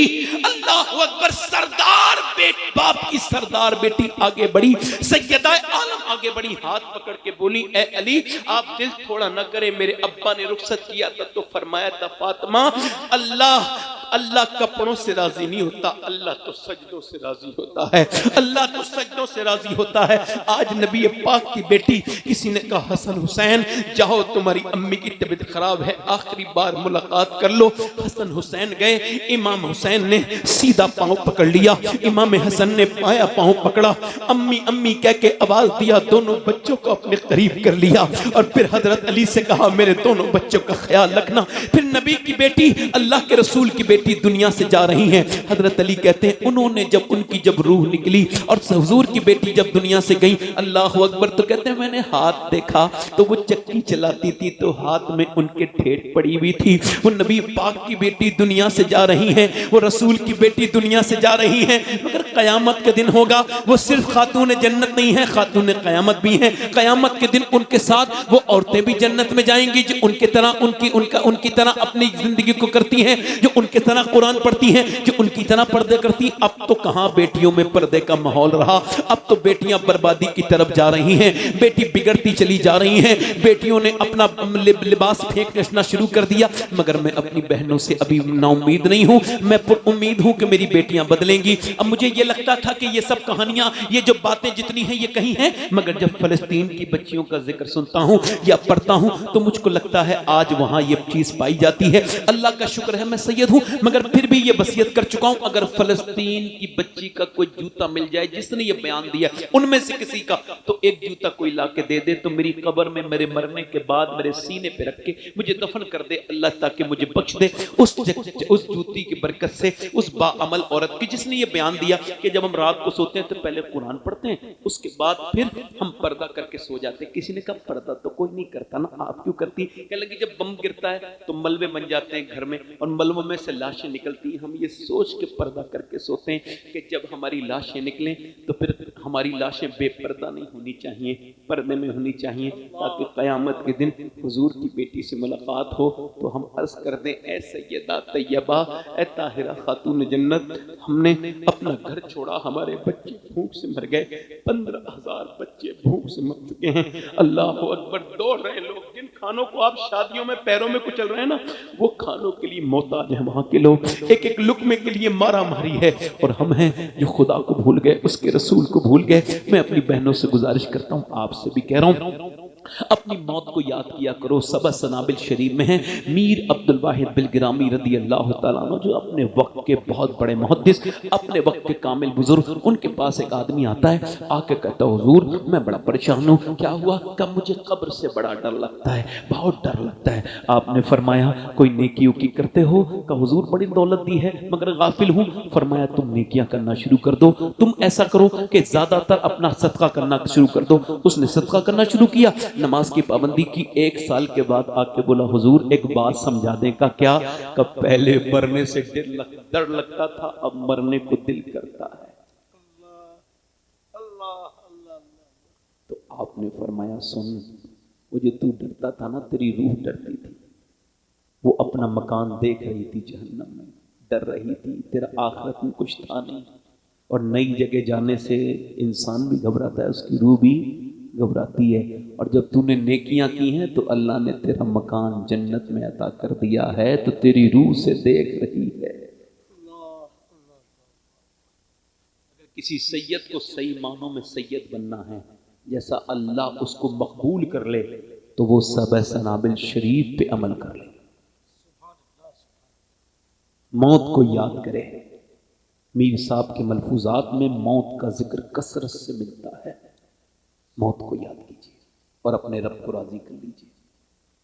Speaker 1: अल्लाह अकबर, सरदार बाप की सरदार बेटी आगे बढ़ी, सैयदा आलम आगे बढ़ी, हाथ पकड़ के बोली, ए अली आप दिल थोड़ा न करें, मेरे अब्बा ने रुखसत किया था तो फरमाया था फातिमा, अल्लाह कपड़ों से राजी नहीं होता, अल्लाह तो सजदों से राजी होता है, अल्लाह तो सजदों से राजी होता है। आज नबी पाक की बेटी, किसी ने कहा हसन हुसैन जाओ तुम्हारी अम्मी की तबीयत खराब है, आखिरी बार मुलाकात कर लो। हसन हुसैन गए, इमाम हुसैन ने सीधा पांव पकड़ लिया, इमाम हसन ने बायां पांव पकड़ा, अम्मी अम्मी कह के आवाज दिया, दोनों बच्चों को अपने करीब कर लिया और फिर हजरत अली से कहा मेरे दोनों बच्चों का ख्याल रखना। फिर नबी की बेटी, अल्लाह के रसूल की बेटी दुनिया से जा रही हैं। हजरत अली कहते हैं उन्होंने जब रूह निकली और हुजूर की बेटी जब दुनिया से गई, अल्लाह अकबर, तो कहते हैं मैंने हाथ देखा तो वो चक्की चलाती थी तो हाथ में उनके ठेठ पड़ी हुई थी। वो नबी पाक की बेटी दुनिया से जा रही हैं, वो रसूल की बेटी दुनिया से जा रही हैं, मगर कयामत के दिन होगा, वो सिर्फ खातून जन्नत नहीं है, खातून कयामत भी है। कयामत के दिन उनके साथ वो औरतें भी जन्नत में जाएंगी जो उनके तरह उनकी तरह अपनी जिंदगी को करती हैं, जो उनके तरह कुरान पढ़ती हैं, जो उनकी तरह पर्दे करती। अब तो कहां बेटियों में पर्दे का माहौल रहा, अब तो बेटियां बर्बादी की तरफ जा रही हैं, बेटी बिगड़ती चली जा रही हैं, बेटियों ने अपना लिबास फेंकना शुरू कर दिया। मगर मैं अपनी बहनों से अभी नाउम्मीद नहीं हूं, मैं उम्मीद हूं कि मेरी बेटियां बदलेंगी। अब मुझे ये लगता था कि ये सब कहानियां, ये जो बातें जितनी हैं ये कहीं हैं, मगर जब फलस्तीन की बच्चियों का जिक्र सुनता हूं या पढ़ता हूं तो मुझको लगता है आज वहां ये चीज पाई जाती है। अल्लाह का शुक्र है मैं सैयद हूं, मगर फिर भी ये वसीयत कर चुका हूं, अगर फलस्तीन की बच्ची का कोई जूता मिल जाए जिसने ये बयान दिया उनमें से किसी का, तो एक जूता कोई ला के दे दे तो मेरी कब्र में मेरे मरने के बाद मेरे सीने पे रख के मुझे दफन कर दे अल्लाह, ताकि मुझे बख्श दे उस जूती की बरकत से, उस बाअमल औरत की जिसने ये बयान दिया कि जब हम रात को सोते हैं तो पहले कुरान पढ़ते हैं, उसके बाद फिर हम पर्दा करके सो जाते हैं। किसी ने कहा पर्दा तो कोई नहीं करता ना, आप क्यों करती? कहने लगी जब बम गिरता है तो मलबे बन जाते हैं घर में और मलबों में से लाशें निकलती हैं, हम ये सोच के पर्दा करके सोते हैं कि जब हमारी लाशें निकलें तो फिर हमारी लाशें बेपर्दा नहीं होनी चाहिए, पर्दे में होनी चाहिए, ताकि क़यामत के दिन हुजूर की बेटी से मुलाकात हो तो हम अर्ज कर दें, ऐ सैयदा तैयबा, ऐ ताहिरा खातून जन्नत, हमने अपना घर छोड़ा, हमारे बच्चे भूख से मर गए, 15,000 बच्चे भूख से मर चुके हैं। अल्लाह अकबर, दौड़ रहे लोग, जिन खानों को आप शादियों में पैरों में कुचल रहे हैं ना, वो खानों के लिए मोहताज है वहां के लोग, एक एक लुकमे के लिए मारा मारी है, और हम हैं जो खुदा को भूल गए, उसके रसूल को भूल गए। मैं अपनी बहनों से गुजारिश करता हूँ, आपसे भी कह रहा हूँ, अपनी मौत को याद किया करो। सबा सनाबिल शरीफ में है मीर अब्दुल वाहिद बिलगिरामी रदी अल्लाह तआला अन्हु, जो अपने वक्त के बहुत बड़े मुहद्दिस, अपने वक्त के कामिल बुजुर्ग, उनके पास एक आदमी आता है, आके कहता है हुजूर मैं बड़ा परेशान हूँ। क्या हुआ? कब मुझे कब्र से बड़ा डर लगता है, बहुत डर लगता है। आपने फरमाया कोई नेकी उकी करते हो? का हुजूर बड़ी दौलत दी है मगर गाफिल हूँ। फरमाया तुम नेकियां करना शुरू कर दो, तुम ऐसा करो कि ज्यादातर अपना सदका करना शुरू कर दो। उसने सदका करना शुरू किया, नमाज की पाबंदी की। 1 साल के बाद आके बोला हुजूर एक बात समझा दें। का क्या? कब पहले मरने से डर लगता था, अब मरने को दिल करता है। तो आपने फरमाया सुन, वो जो तू डरता था ना, तेरी रूह डरती थी, वो अपना मकान देख रही थी जहन्नम में, डर रही थी, तेरा आखिरत में कुछ था नहीं। और नई जगह जाने से इंसान भी घबराता है, उसकी रूह भी घबराती है। और जब तूने नेकियां की हैं तो अल्लाह ने तेरा मकान जन्नत में अता कर दिया है, तो तेरी रूह से देख रही है। किसी सैयद को सही मानों में सैयद बनना है, जैसा अल्लाह उसको मकबूल कर ले तो वो सब सनाबिल शरीफ पे अमल कर ले, मौत को याद करे। मीर साहब के मलफूजात में मौत का जिक्र कसरत से मिलता है। मौत को याद कीजिए और अपने रब को राजी कर लीजिए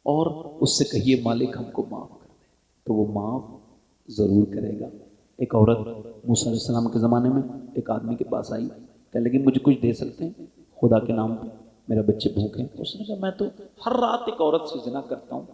Speaker 1: और उससे कहिए मालिक हमको माफ़ कर दे, तो वो माफ़ ज़रूर करेगा। एक औरत मूसा अलैहिस्सलाम के ज़माने में एक आदमी के पास आई, कहने लगी मुझे कुछ दे सकते हैं खुदा के नाम पे, मेरे बच्चे भूखे हैं। उसने कहा मैं तो हर रात एक औरत से ज़िना करता हूँ,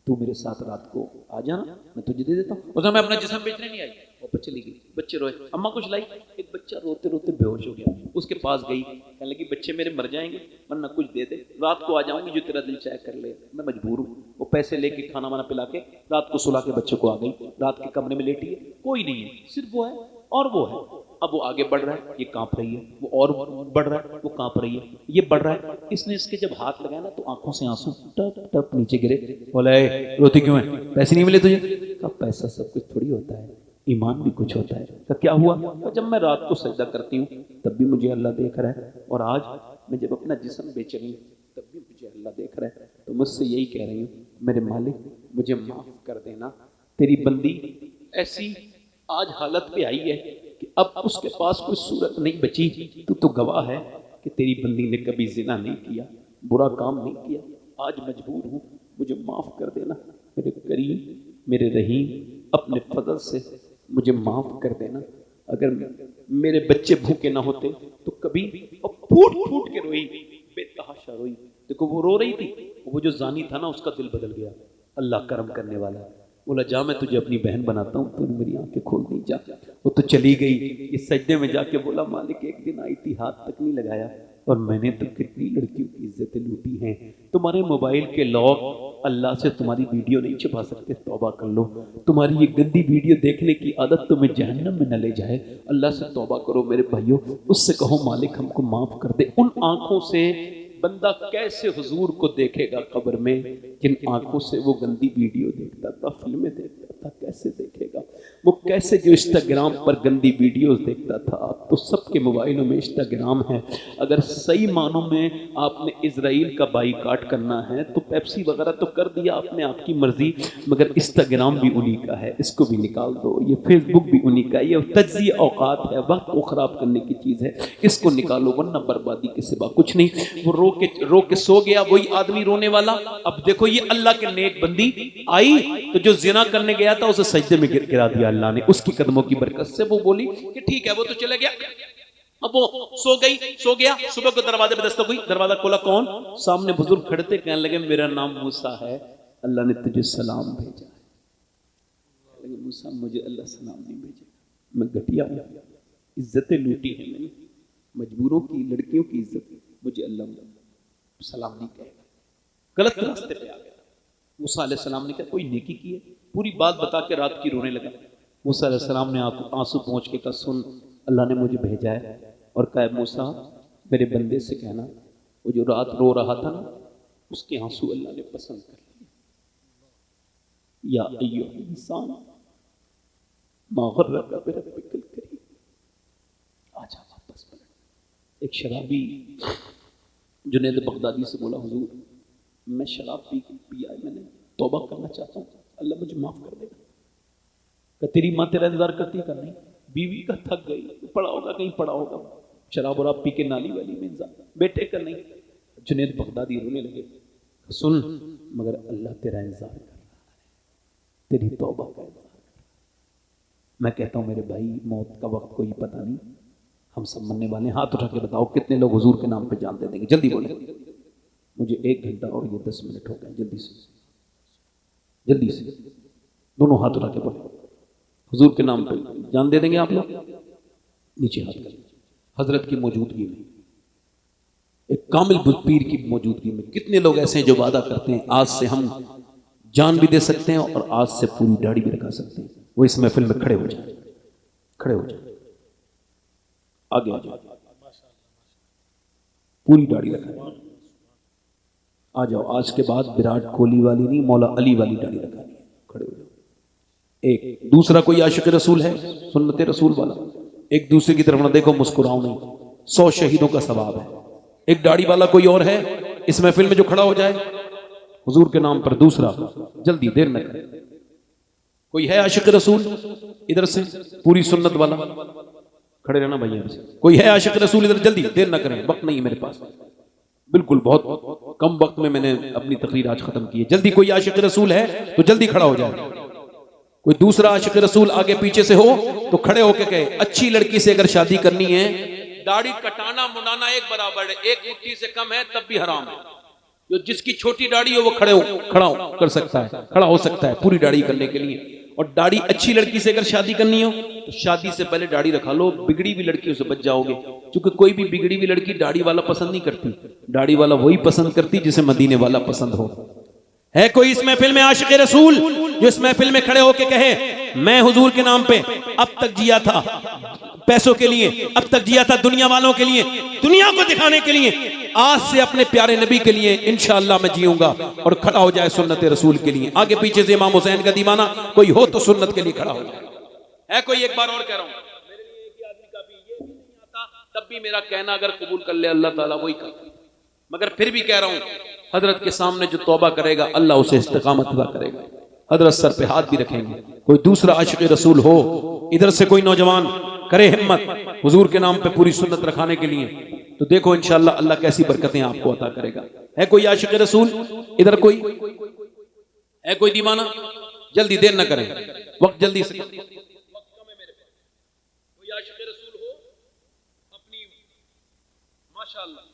Speaker 1: तू मेरे साथ रात को आ जाना, मैं तुझे दे देता हूँ। उसने मैं अपना जिस्म बेचने नहीं आई, वापस चली गई। बच्चे रोए, अम्मा कुछ लाई। एक बच्चा रोते रोते बेहोश हो गया, उसके पास गई, कहने लगी बच्चे मेरे मर जाएंगे वरना कुछ दे दे, रात को आ जाऊंगी जो तेरा दिल चाहे कर ले, मैं मजबूर हूँ। वो पैसे लेके खाना वाना पिला के रात को सुला के बच्चे को आ गई। रात के कमरे में लेटी है, कोई नहीं है, सिर्फ वो है और वो है। अब वो आगे बढ़ रहा है, ये कांप रही है, वो और बढ़ रहा है, वो कांप रही है, ये बढ़ रहा है। इसने इसके जब हाथ लगाया ना तो आंखों से आंसू टप टप नीचे गिरे। बोला रोती क्यों है, पैसे नहीं मिले तुझे? कहा पैसा सब कुछ थोड़ी होता है, ईमान भी कुछ होता है। कहा क्या हुआ? जब मैं रात को सजदा करती हूँ तब भी मुझे अल्लाह देख रहा है, और आज मैं जब अपना जिस्म बेच रही हूँ तब भी मुझे अल्लाह देख रहा है। तो मुझसे यही कह रही हूँ मेरे मालिक मुझे माफ़ कर देना, तेरी बंदी ऐसी आज हालत पे आई है कि अब उसके पास कोई सूरत नहीं बची। तू तो गवाह है कि तेरी बंदी ने कभी जिना नहीं किया, बुरा काम नहीं किया। आज मजबूर हूँ, मुझे माफ़ कर देना मेरे करीम, मेरे रहीम, अपने फजल से मुझे माफ़ कर देना। अगर मेरे बच्चे भूखे ना होते तो कभी फूट फूट के रोई, बेतहाशा रोई। देखो वो रो रही थी, वो जो जानी था ना उसका दिल बदल गया। अल्लाह करम करने वाला है। बोला जा मैं तुझे अपनी बहन बनाता हूँ, तूने मेरी आंखें खोल दी, जा। वो तो चली गई। ये सजदे में जाके बोला मालिक एक दिन आई थी, हाथ तक नहीं लगाया, और मैंने तो कितनी लड़कियों की इज्जतें लूटी हैं। तुम्हारे मोबाइल के लॉक अल्लाह से तुम्हारी वीडियो नहीं छुपा सकते, तौबा कर लो। तुम्हारी ये गंदी वीडियो देखने की आदत तुम्हें जहन्नम में न ले जाए, अल्लाह से तौबा करो मेरे भाइयों। उससे कहो मालिक हमको माफ़ कर दे। उन आँखों से बंदा कैसे हुजूर को देखेगा कब्र में, जिन आंखों से वो गंदी वीडियो देखता था, फिल्में देखता था, कैसे देखेगा वो? कैसे जो इंस्टाग्राम पर गंदी वीडियोस देखता था। तो सबके मोबाइलों में इंस्टाग्राम है। अगर सही मानों में आपने इजराइल का बाईकाट करना है तो पेप्सी वगैरह तो कर दिया आपने, आपकी मर्जी, मगर इंस्टाग्राम भी उन्हीं का है, इसको भी निकाल दो। ये फेसबुक भी उन्हीं का, ये तज्जिए औकात है, वक्त को खराब करने की चीज़ है, इसको निकालो वरना बर्बादी के सिवा कुछ नहीं। वो रो के सो गया वही आदमी रोने वाला। अब देखो ये अल्लाह के नेक बंदी आई तो जो जिना करने गया था उसे सजदे में गिरा दिया अल्लाह ने, उसकी कदमों की बरकत से। वो बोली कि ठीक है वो तो चले गया। अब वो सो गया। सुबह को दरवाजे पे दस्तक हुई, दरवाजा खोला, कौन? सामने बुजुर्ग खड़े थे, कहने लगे मेरा नाम मूसा है, अल्लाह ने तुझे सलाम भेजा है। मूसा मुझे अल्लाह सलाम नहीं भेजेगा, मैं घटिया हूँ, इज्जतें लूटी है मैंने, मजबूरों की लड़कियों की इज्जत मुझे अल्लाह सलाम नहीं कहेगा। गलत रास्ते पे आ गया। मूसा अलैहिस्सलाम ने कहा कोई नेकी की है, पूरी बात बता के रात की रोने लगा। मूसा अलैहिस्सलाम ने आंसू पहुंच के कहा सुन अल्लाह ने मुझे भेजा है, और कहा मूसा मेरे बंदे से कहना वो जो रात रो रहा था ना उसके आंसू अल्लाह ने पसंद कर लिए। या अय्युहल इंसान मा गर्रका बिरब्बिकल करीम, आजा वापस पलट। एक शराबी जुनैद बगदादी से बोला हुजूर मैं शराब पिया है, मैंने तौबा करना चाहता हूँ, अल्लाह मुझे माफ़ कर देगा। क्या तेरी माँ तेरा इंतजार करती कर नहीं? बीवी का थक गई, पड़ा होगा कहीं पड़ा होगा, शराब और पी के नाली वाली में इंतजार, बेटे का नहीं। जुनैद बगदादी रोने लगे, सुन मगर अल्लाह तेरा इंतजार कर रहा है, तेरी तौबा का इंतजार कर रहा है। मैं कहता हूँ मेरे भाई मौत का वक्त कोई पता नहीं, हम सब मरने वाले। हाथ उठा के बताओ कितने लोग हुजूर के नाम पे जान दे देंगे? जल्दी बोले, मुझे 1 घंटा और ये 10 मिनट हो गए, जल्दी से दोनों हाथ उठा के बोले हुजूर के नाम पे जान दे देंगे आप लोग? नीचे हाथ कर। हजरत की मौजूदगी में, एक कामिल पीर की मौजूदगी में कितने लोग ऐसे हैं जो वादा करते हैं आज से हम जान भी दे सकते हैं और आज से पूरी दाढ़ी भी रखा सकते हैं। वो इस महफिल में खड़े हो जाए, आगे आ जाओ, पूरी दाढ़ी रखा आ जाओ। आज के बाद विराट कोहली वाली नहीं, मौला अली वाली दाढ़ी रखा है, खड़े हो जाओ। एक दूसरा कोई आशिक रसूल है, सुन्नत रसूल वाला, एक दूसरे की तरफ ना देखो, मुस्कुराओ नहीं, 100 शहीदों का सवाब है। एक दाढ़ी वाला कोई और है इस महफिल में जो खड़ा हो जाए हुजूर के नाम पर? दूसरा, जल्दी देर न करें। कोई है आशिक रसूल इधर से, पूरी सुन्नत वाला? खड़े रहना भैया से। कोई है आशिक रसूल इधर? जल्दी, देर ना करें, वक्त नहीं है मेरे पास, बिल्कुल बहुत कम वक्त में मैंने अपनी तकरीर आज खत्म की है। जल्दी कोई आशिक रसूल है तो जल्दी खड़ा हो जाए। कोई दूसरा आशिक रसूल आगे पीछे से हो तो खड़े होके कहे, अच्छी लड़की से अगर शादी करनी है, दाढ़ी कटाना मुंडाना एक बराबर है, एक मुट्ठी से कम है तब भी हराम है। जो जिसकी छोटी दाढ़ी हो वो खड़ा कर सकता है, खड़ा हो सकता है पूरी दाढ़ी करने के लिए। और दाढ़ी अच्छी लड़की से अगर शादी करनी हो तो शादी से पहले दाढ़ी रखा लो, बिगड़ी हुई लड़कियों से बच जाओगे। क्योंकि कोई भी बिगड़ी हुई लड़की दाढ़ी वाला पसंद नहीं करती, दाढ़ी वाला वही पसंद करती जिसे मदीने वाला पसंद हो। है कोई इस महफिल में आशिक रसूल जो इस महफिल में खड़े होके कहे, मैं हुजूर के नाम पे अब तक जिया था पैसों के लिए, अब तक जिया था दुनिया वालों के लिए, दुनिया को दिखाने के लिए, आज से अपने प्यारे नबी के लिए इंशाअल्लाह मैं जीऊंगा। और खड़ा हो जाए सुन्नत रसूल के लिए। आगे पीछे से इमाम हुसैन का दीवाना कोई हो तो सुन्नत के लिए खड़ा हो जाए। है कोई? एक बार और कह रहा हूं, मेरे लिए एक ही आदमी काफी, ये भी नहीं आता तब भी मेरा कहना अगर कबूल कर ले अल्लाह ताला वही कर। मगर फिर भी कह रहा हूं, हजरत के सामने जो तौबा करेगा अल्लाह उसे इस्तिकामत अता करेगा। हजरत सर पे हाथ भी रखेंगे। कोई दूसरा आशिक रसूल हो इधर से, कोई नौजवान करे हिम्मत हुजूर के नाम पे पूरी सुन्नत रखाने के लिए, तो देखो इंशाअल्लाह अल्लाह कैसी बरकतें आपको अता करेगा। है कोई आशिक रसूल इधर? कोई है? कोई दीवाना? जल्दी, देर ना करें, वक्त जल्दी से, वक्त कम है मेरे पास। कोई आशिक रसूल हो अपनी, माशाअल्लाह,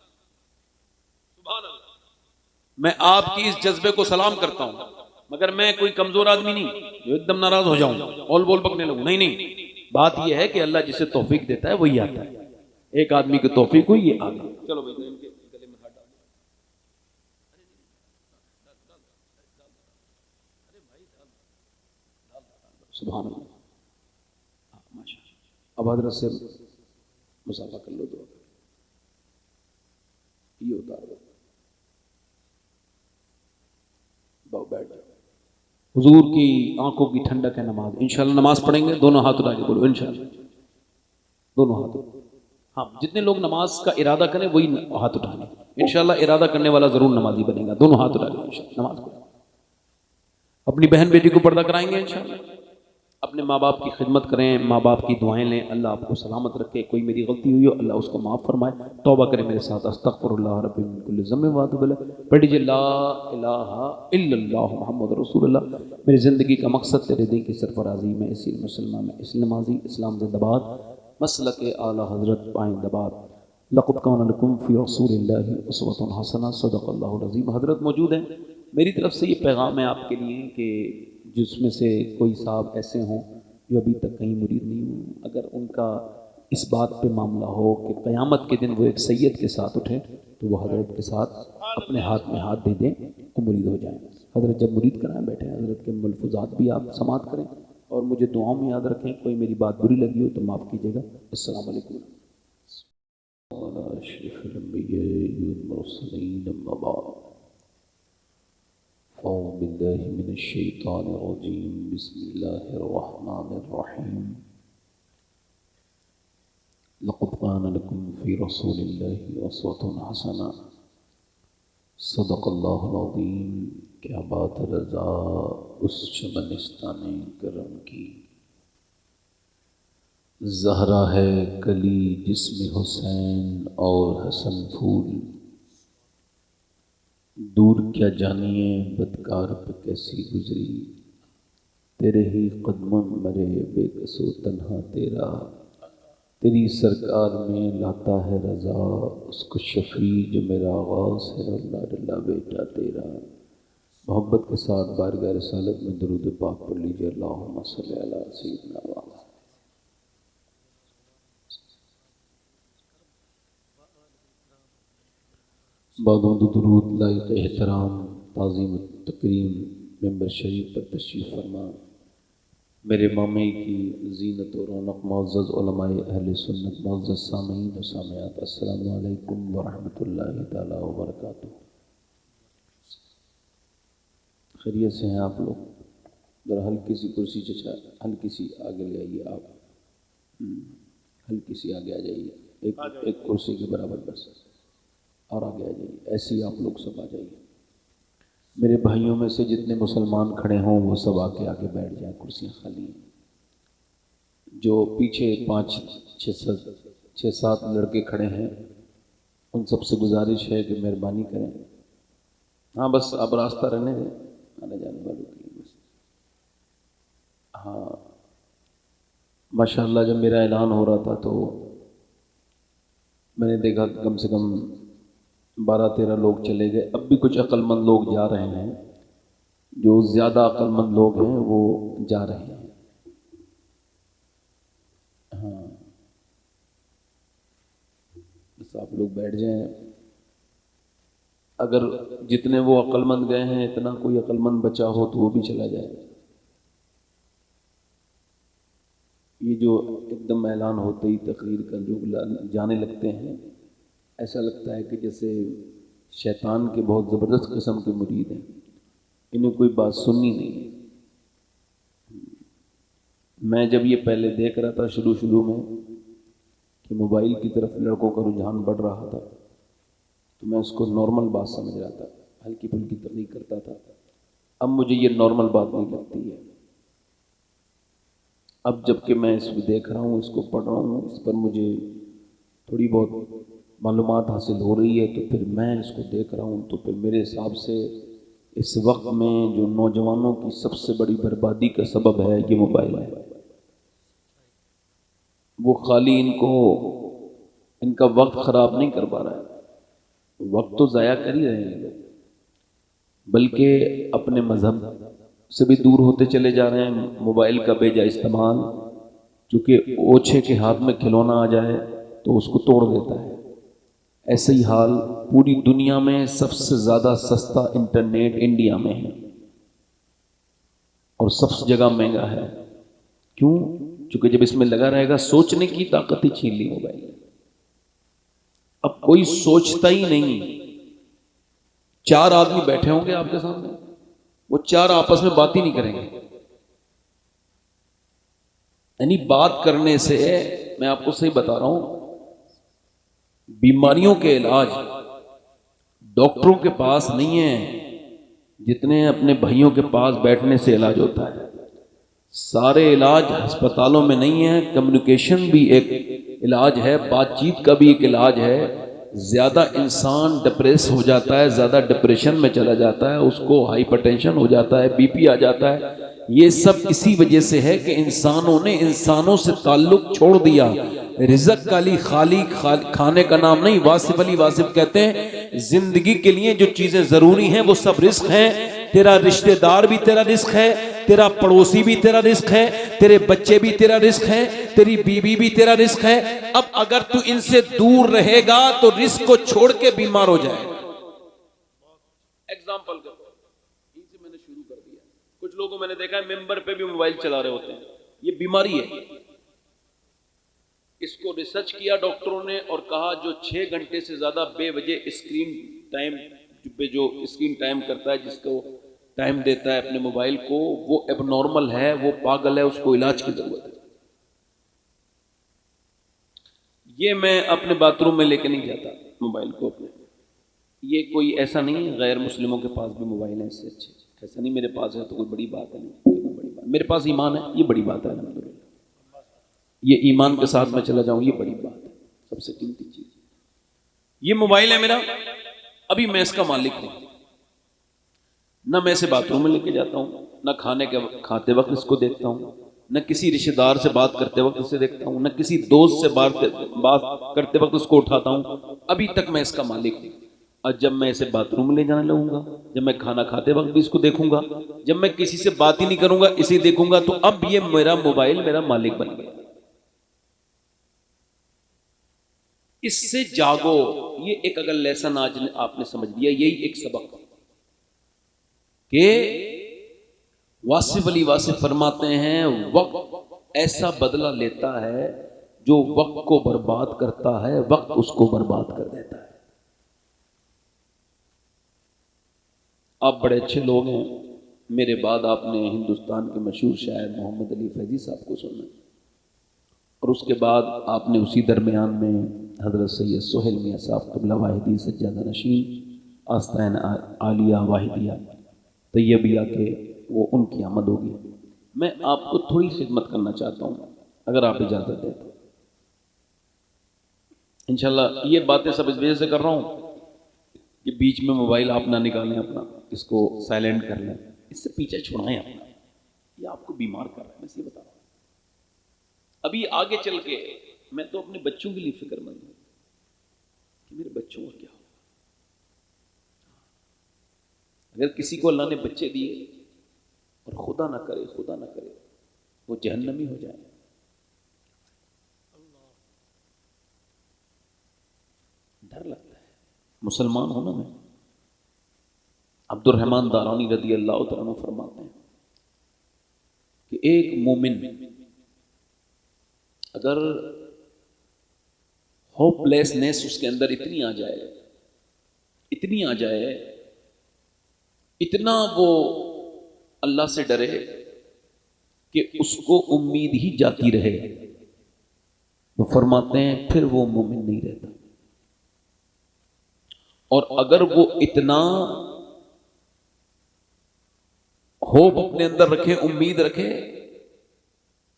Speaker 1: सुभान अल्लाह। मैं आपकी इस जज्बे को सलाम करता हूं, मगर मैं कोई कमजोर आदमी नहीं जो एकदम नाराज हो जाऊं, ऑल बोल बकने लगूं। नहीं नहीं, बात यह है कि अल्लाह जिसे तौफीक देता है वही आता है। एक आदमी की तौफीक हुई, ये आ गया। चलो भाई, इनके गले में हाथ डाल। सुभान अल्लाह, माशाअल्लाह। अब हजरत से मुसाफा कर लो, तो ये उतार दो, बैठ जाओ। हुजूर की आंखों की ठंडक है नमाज। इंशाल्लाह नमाज पढ़ेंगे, दोनों हाथ उठा के बोलो इंशाल्लाह, दोनों हाथ। हाँ, जितने लोग नमाज का इरादा करें वही हाथ उठाने। इंशाल्लाह इरादा करने वाला जरूर नमाजी बनेगा। दोनों हाथ उठा के इंशाल्लाह नमाज पढ़ें। अपनी बहन बेटी को पर्दा कराएंगे इंशाल्लाह। अपने माँ बाप की खिदमत करें, माँ बाप की दुआएं लें, अल्लाह आपको सलामत रखे। कोई मेरी गलती हुई हो अल्लाह उसको माफ़ फरमाए। तौबा करें मेरे साथ, अस्तगफिरुल्लाह रब्बी मिन कुल्लि ज़म्बिन व अतूबु इलैह। पढ़ लीजिए ला इलाहा इल्लल्लाह मुहम्मद रसूलुल्लाह। मेरी ज़िंदगी का मकसद तेरे दीन की सरफराजी में, इसी मुसलमान में इस्लामाजी, इस्लाम जिंदाबाद, मसलक आला हज़रत पाइंदाबाद। लक़द काना लकुम फ़ी रसूलिल्लाहि उसवतुन हसना, सदक़ल्लाहुल अज़ीम। हज़रत मौजूद हैं। मेरी तरफ से ये पैगाम है आपके लिए कि जिसमें से कोई साहब ऐसे हों जो अभी तक कहीं मुरीद नहीं हुए, अगर उनका इस बात पे मामला हो कि क़यामत के दिन वो एक सैयद के साथ उठे, तो वो हज़रत के साथ अपने हाथ में हाथ दे दें तो मुरीद हो जाएं। हज़रत जब मुरीद कराएं बैठे, हज़रत के मलफूज़ात भी आप समात करें और मुझे दुआओं में याद रखें। कोई मेरी बात बुरी लगी हो तो माफ़ कीजिएगा। अस्सलामु अलैकुम। औज़ु बिल्लाहि मिनश शैतानिर रजीम, बिस्मिल्लाहिर रहमानिर रहीम। लक़द काना लकुम फ़ी रसूलिल्लाहि उसवतुन हसना, सदक़ल्लाहुल अज़ीम। क्या बात रज़ा उस चमनिस्ताने करम की, ज़हरा है कली जिसमें हुसैन और हसन फूल। दूर क्या जानिए बदकार पे कैसी गुजरी, तेरे ही कदमों में मरे बेकसो तन्हा तेरा। तेरी सरकार में लाता है रज़ा उसको शफ़ी जो मेरा आगाज़ है, अल्लाह अल्लाह बेटा तेरा। मोहब्बत के साथ बारगाह रिसालत में दुरूद पाक पढ़ लीजिए। अल्लाहुम्मा सल्ली अला सय्यिदिना व बादों दुरूद लाइक़ एहतराम ताज़ीम तकरीम मेंबर शरीफ पर तशरीफ़ फरमा। मेरे मामे की ज़ीनत और रौनक मुअज़्ज़ज़ उलमाए अहले सुन्नत, मुअज़्ज़ज़ सामीईन व सामियात, अस्सलामु अलैकुम व रहमतुल्लाहि तआला व बरकातुहू। खैरियत से हैं आप लोग? ज़रा हल्की सी कुर्सी चचा, हल्की सी आगे ले आइए आप, हल्की सी आगे आ जाइए, एक कुर्सी के बराबर बस, और आगे आ जाइए। ऐसे ही आप लोग सब आ जाइए। मेरे भाइयों में से जितने मुसलमान खड़े हों वो सब आके आगे बैठ जाएं, कुर्सियाँ खाली हैं। जो पीछे 5-6-7 लड़के खड़े हैं उन सबसे गुजारिश है कि मेहरबानी करें, हाँ बस अब रास्ता रहने दें आने जाने वालों के लिए बस। हाँ माशाअल्लाह, जब मेरा ऐलान हो रहा था तो मैंने देखा कि कम से कम 12-13 लोग चले गए। अब भी कुछ अक्लमंद लोग जा रहे हैं, जो ज़्यादा अक्लमंद लोग हैं वो जा रहे हैं। हाँ बस आप लोग बैठ जाएं। अगर जितने वो अक्लमंद गए हैं इतना कोई अक्लमंद बचा हो तो वो भी चला जाए। ये जो एकदम ऐलान होते ही तकरीर का जो जाने लगते हैं, ऐसा लगता है कि जैसे शैतान के बहुत ज़बरदस्त किस्म के मुरीद हैं, इन्हें कोई बात सुननी नहीं है। मैं जब ये पहले देख रहा था शुरू में कि मोबाइल की तरफ लड़कों का रुझान बढ़ रहा था, तो मैं उसको नॉर्मल बात समझ रहा था, हल्की फुल्की तकलीफ करता था। अब मुझे ये नॉर्मल बात नहीं लगती है। अब जबकि मैं इसको देख रहा हूँ, इसको पढ़ रहा हूँ, इस पर मुझे थोड़ी बहुत मालूमात हासिल हो रही है, तो फिर मैं इसको देख रहा हूँ तो फिर मेरे हिसाब से इस वक्त में जो नौजवानों की सबसे बड़ी बर्बादी का सबब है ये मोबाइल है। वो खाली इनका वक्त ख़राब नहीं कर पा रहा है, वक्त तो ज़ाया कर ही रहे हैं, बल्कि अपने मज़हब से भी दूर होते चले जा रहे हैं। मोबाइल का बेजा इस्तेमाल, चूँकि ओछे के हाथ में खिलौना आ जाए तो उसको तोड़ देता है, ऐसे ही हाल पूरी दुनिया में सबसे ज़्यादा सस्ता इंटरनेट इंडिया में है और सबसे जगह महंगा है। क्यों? क्योंकि जब इसमें लगा रहेगा, सोचने की ताकत ही छीन ली मोबाइल ने। अब कोई सोचता ही नहीं। 4 आदमी बैठे होंगे आपके सामने, वो 4 आपस में बात ही नहीं करेंगे। यानी बात करने से, मैं आपको सही बता रहा हूं, बीमारियों के इलाज डॉक्टरों के पास नहीं है जितने अपने भाइयों के पास बैठने से इलाज होता है। सारे इलाज अस्पतालों में नहीं है, कम्युनिकेशन भी एक इलाज है, बातचीत का भी एक इलाज है। ज़्यादा इंसान डिप्रेस हो जाता है, ज़्यादा डिप्रेशन में चला जाता है, उसको हाइपरटेंशन हो जाता है, बीपी आ जाता है। ये सब इसी वजह से है कि इंसानों ने इंसानों से ताल्लुक छोड़ दिया। रिज़्क़ खाली खाने का नाम नहीं। वासिफ अली वासिफ कहते हैं, जिंदगी के लिए जो चीज़ें ज़रूरी हैं वो सब रिज़्क़ हैं। तेरा रिश्तेदार भी तेरा रिज़्क़ है, तेरा पड़ोसी भी तेरा रिज़्क़ है, तेरे बच्चे भी तेरा रिज़्क़ है, तेरी बीवी भी तेरा रिज़्क़ है। अब अगर तू इनसे दूर रहेगा तो रिज़्क़ को छोड़ के बीमार हो जाएगा। एग्जाम्पल इनसे मैंने शुरू कर दिया। कुछ लोगों मैंने देखा है मेंबर पे भी मोबाइल चला रहे होते हैं, ये बीमारी है। इसको रिसर्च किया डॉक्टरों ने और कहा जो 6 घंटे से ज्यादा बेवजह स्क्रीन टाइम पे जो स्क्रीन टाइम करता है, जिसको टाइम देता है अपने मोबाइल को, वो एबनॉर्मल है, वो पागल है, उसको इलाज की जरूरत है। ये मैं अपने बाथरूम में लेके नहीं जाता मोबाइल को अपने। ये कोई ऐसा नहीं है, गैर मुस्लिमों के पास भी मोबाइल है इससे अच्छे, ऐसा नहीं मेरे पास है तो कोई बड़ी बात है। नहीं, ये कोई बड़ी बात, मेरे पास ईमान है, ये बड़ी बात है। अल्हम्दुलिल्लाह, ये ईमान के साथ मैं चला जाऊं, ये बड़ी बात है, सबसे कीमती चीज। ये मोबाइल है मेरा, अभी मैं इसका मालिक हूं। ना मैं इसे बाथरूम में लेके जाता हूँ, ना खाते वक्त इसको देखता हूँ, न किसी रिश्तेदार से बात करते वक्त इसे देखता हूँ, न किसी दोस्त से बात करते वक्त उसको उठाता हूँ। अभी तक मैं इसका मालिक हूँ। और जब मैं इसे बाथरूम में ले जाने लगूंगा, जब मैं खाना खाते वक्त भी इसको देखूंगा, जब मैं किसी से बात ही नहीं करूंगा इसे देखूंगा, तो अब ये मेरा मोबाइल मेरा मालिक बन गया। इससे जागो, ये एक अगर लेसन आज आपने समझ लिया, यही एक सबक कि वासिफ अली वासिफ फरमाते हैं, वक्त ऐसा बदला लेता है जो वक्त को बर्बाद करता है, वक्त उसको बर्बाद कर देता है। आप बड़े अच्छे लोग हैं, मेरे बाद आपने हिंदुस्तान के मशहूर शायर मोहम्मद अली फैजी साहब को सुना। और उसके बाद आपने उसी दरमियान में हज़रत सैयद सुहेल मियाँ साहब क़िबला वाहिदी सज्जादा नशीन आस्तान आलिया वाहिदिया तैयबिया के वो उनकी आमद होगी। मैं आपको थोड़ी खिदमत करना चाहता हूँ, अगर आप इजाज़त दें तो। इंशाल्लाह ये बातें सब इस वजह से कर रहा हूँ कि बीच में मोबाइल आप ना निकालें अपना, इसको साइलेंट कर लें, इससे पीछे छुड़ाएं अपना, ये आपको बीमार कर रहा है। मैं ये बता रहा हूँ, अभी आगे चल के मैं तो अपने बच्चों के लिए फिक्रमंद हूँ कि मेरे बच्चों का क्या होगा। अगर किसी को अल्लाह ने बच्चे दिए और खुदा ना करे वो जहन्नमी हो जाए, डर लगता है। मुसलमान हूं ना मैं। अब्दुर्रहमान दारानी रदी अल्लाह तआला अन्हु फरमाते हैं कि एक मोमिन अगर होपलेसनेस उसके अंदर इतनी आ जाए, इतना वो अल्लाह से डरे कि उसको उम्मीद ही जाती रहे, वो फरमाते हैं फिर वो मोमिन नहीं रहता। और अगर वो इतना होप अपने अंदर रखे, उम्मीद रखे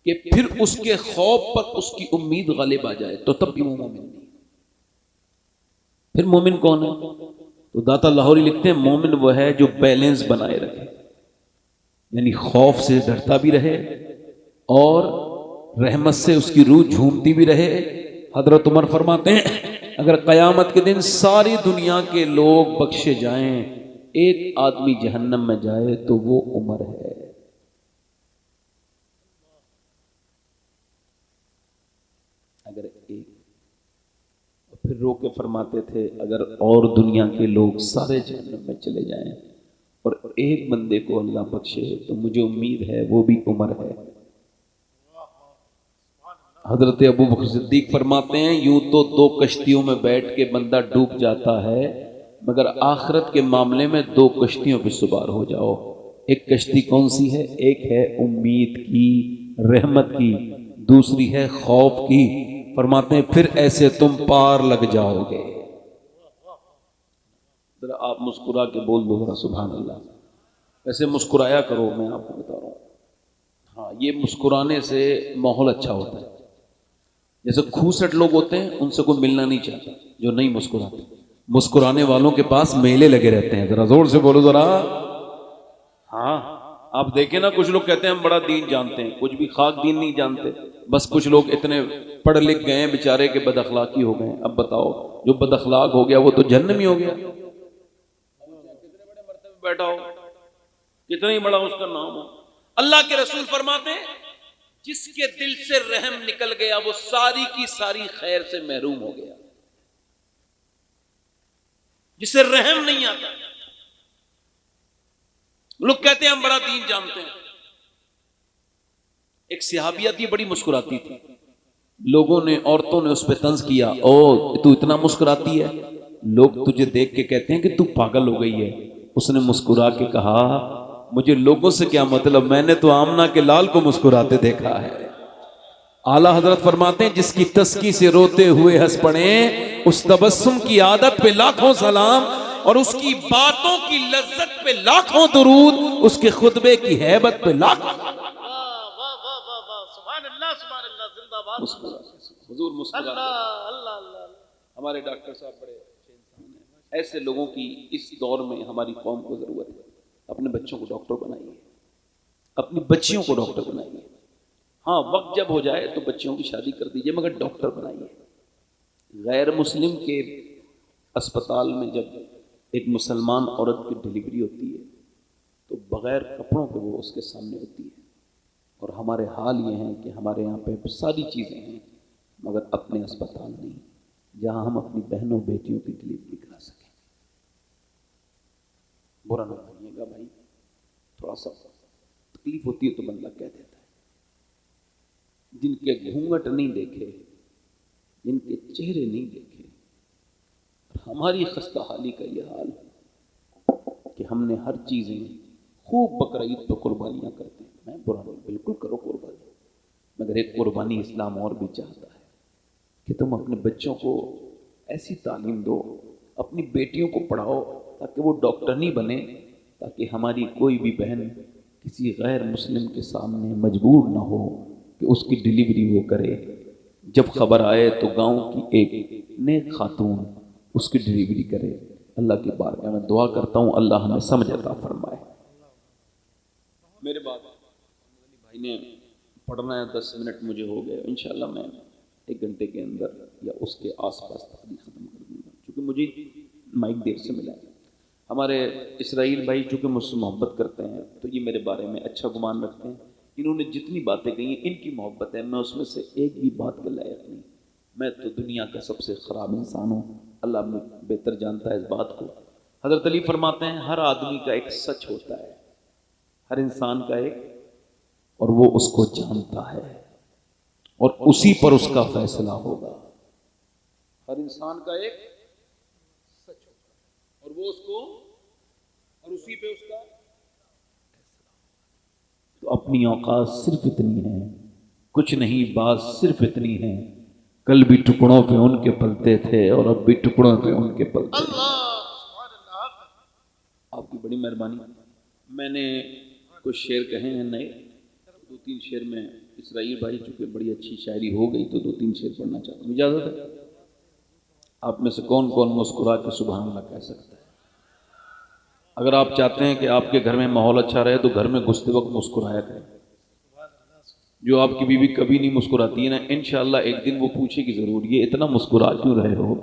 Speaker 1: कि फिर उसके खौफ पर उसकी उम्मीद गालिब आ जाए, तो तब भी वो मोमिन नहीं। फिर मोमिन कौन है? तो दाता लाहौरी लिखते हैं मोमिन वो है जो बैलेंस बनाए रखे, यानी खौफ से डरता भी रहे और रहमत से उसकी रूह झूमती भी रहे। हजरत उमर फरमाते हैं अगर कयामत के दिन सारी दुनिया के लोग बख्शे जाएं, एक आदमी जहन्नम में जाए तो वो उमर है। अगर एक, फिर रो के फरमाते थे अगर और दुनिया के लोग सारे जहन्नम में चले जाएं और एक बंदे को अल्लाह बख्शे तो मुझे उम्मीद है वो भी उमर है। हजरत अबू बकर सिद्दीक फरमाते हैं यूं तो दो कश्तियों में बैठ के बंदा डूब जाता है, मगर आखिरत के मामले में दो कश्तियों पे सवार हो जाओ। एक कश्ती कौन सी है? एक है उम्मीद की, रहमत की, दूसरी है खौफ की। फरमाते हैं फिर ऐसे तुम पार लग जाओगे। जरा आप मुस्कुरा के बोल दो जरा सुभान अल्लाह। वैसे मुस्कुराया करो, मैं आपको बता रहा हूँ। हाँ, ये मुस्कुराने से माहौल अच्छा होता है। जैसे खूसट लोग होते हैं उनसे कोई मिलना नहीं चाहता जो नहीं मुस्कुराते। मुस्कुराने वालों के पास मेले लगे रहते हैं। जरा जोर से बोलो जरा। हाँ, आप देखें ना, कुछ लोग कहते हैं हम बड़ा दीन जानते हैं, कुछ भी खाक दीन नहीं जानते। बस कुछ लोग इतने पढ़ लिख गए हैं बेचारे के बदअखलाकी हो गए। अब बताओ जो बदअखलाक हो गया वो तो जहन्नमी हो गया। कितने बड़े मर्तबे बैठा हो, कितना ही बड़ा उसका नाम हो। अल्लाह के रसूल फरमाते हैं जिसके दिल से रहम निकल गया वो सारी की सारी खैर से महरूम हो गया। जिसे रहम नहीं आता, लोग कहते हैं हम बड़ा दीन जानते हैं। एक सहाबिया थी, बड़ी मुस्कुराती थी। लोगों ने, औरतों ने उस पर तंज किया, ओ तू इतना मुस्कुराती है, लोग तुझे देख के कहते हैं कि तू पागल हो गई है। उसने मुस्कुरा के कहा मुझे लोगों से क्या मतलब, मैंने तो आमना के लाल को मुस्कुराते देखा है। आला हजरत फरमाते हैं जिसकी तस्की से रोते हुए हंस पड़े, उस तबस्सुम की आदत पे लाखों सलाम और उसकी बातों की लज्जत पे लाखों दुरूद, उसके खुतबे की हैबत पे लाखों। हुजूर मुस्कुराते। हमारे डॉक्टर साहब बड़े अच्छे इंसान हैं। ऐसे लोगों की इस दौर में हमारी कौम को जरूरत है। अपने बच्चों को डॉक्टर बनाइए, अपनी बच्चियों को डॉक्टर बनाइए। हाँ, वक्त जब हो जाए तो बच्चियों की शादी कर दीजिए, मगर डॉक्टर बनाइए। गैर मुस्लिम के अस्पताल में जब एक मुसलमान औरत की डिलीवरी होती है तो बगैर कपड़ों के वो उसके सामने होती है। और हमारे हाल ये हैं कि हमारे यहाँ पे सारी चीज़ें हैं मगर अपने अस्पताल नहीं जहाँ हम अपनी बहनों बेटियों की डिलीवरी करा सकें। बुरा ना मानिएगा भाई, थोड़ा सा तकलीफ होती है तो बंदा कह देता है। जिनके घूंघट नहीं देखे, जिनके चेहरे नहीं देखे, हमारी खस्ता हाली का ये हाल कि हमने हर चीज़ें खूब बकरीद पर कुर्बानियाँ करते हैं। मैं बुरा नहीं, बिल्कुल करो कुर्बानी, मगर एक कुर्बानी इस्लाम और भी चाहता है कि तुम अपने बच्चों को ऐसी तालीम दो, अपनी बेटियों को पढ़ाओ ताकि वो डॉक्टर नहीं बने, ताकि हमारी कोई भी बहन किसी गैर मुस्लिम के सामने मजबूर ना हो कि उसकी डिलीवरी वो करे। जब खबर आए तो गांव की एक नेक खातून उसकी डिलीवरी करे। अल्लाह की बारगाह में दुआ करता हूँ अल्लाह हमें समझ अता फरमाए। मेरे बाद भाई ने पढ़ना है, 10 मिनट मुझे हो गए, इंशाल्लाह मैं 1 घंटे के अंदर या उसके आसपास तकरीर ख़त्म कर दूँगा, क्योंकि मुझे माइक देर से मिला है। हमारे इसराइल भाई चूँकि मुझसे मोहब्बत करते हैं तो ये मेरे बारे में अच्छा गुमान रखते हैं। इन्होंने जितनी बातें कही हैं इनकी मोहब्बत है, मैं उसमें से एक भी बात के लायक नहीं। मैं तो दुनिया का सबसे ख़राब इंसान हूँ, अल्लाह बेहतर जानता है इस बात को। हज़रत अली फरमाते हैं हर आदमी का एक सच होता है, हर इंसान का एक, और वो उसको जानता है और उसी पर उसका फैसला होगा। हर इंसान का एक सच होता है और वो उसको, और उसी पे उसका। तो अपनी औकात सिर्फ इतनी है, कुछ नहीं, बात सिर्फ इतनी है, कल भी टुकड़ों पे उनके पलते थे और अब भी टुकड़ों पे उनके पलते। आपकी बड़ी मेहरबानी। मैंने कुछ शेर कहे हैं नए, 2-3 शेर में इसराइल भाई चूंकि बड़ी अच्छी शायरी हो गई तो 2-3 शेर पढ़ना चाहता हूँ, इजाज़त है? आप में से कौन कौन मुस्कुरा के सुभान अल्लाह कह सकता है? अगर आप चाहते हैं कि आपके घर में माहौल अच्छा रहे तो घर में घुसते वक्त मुस्कुराया करें। जो आपकी बीवी कभी नहीं मुस्कुराती है ना, इंशाअल्लाह एक दिन वो पूछेगी जरूर ये इतना मुस्कुरा क्यों रहे हो,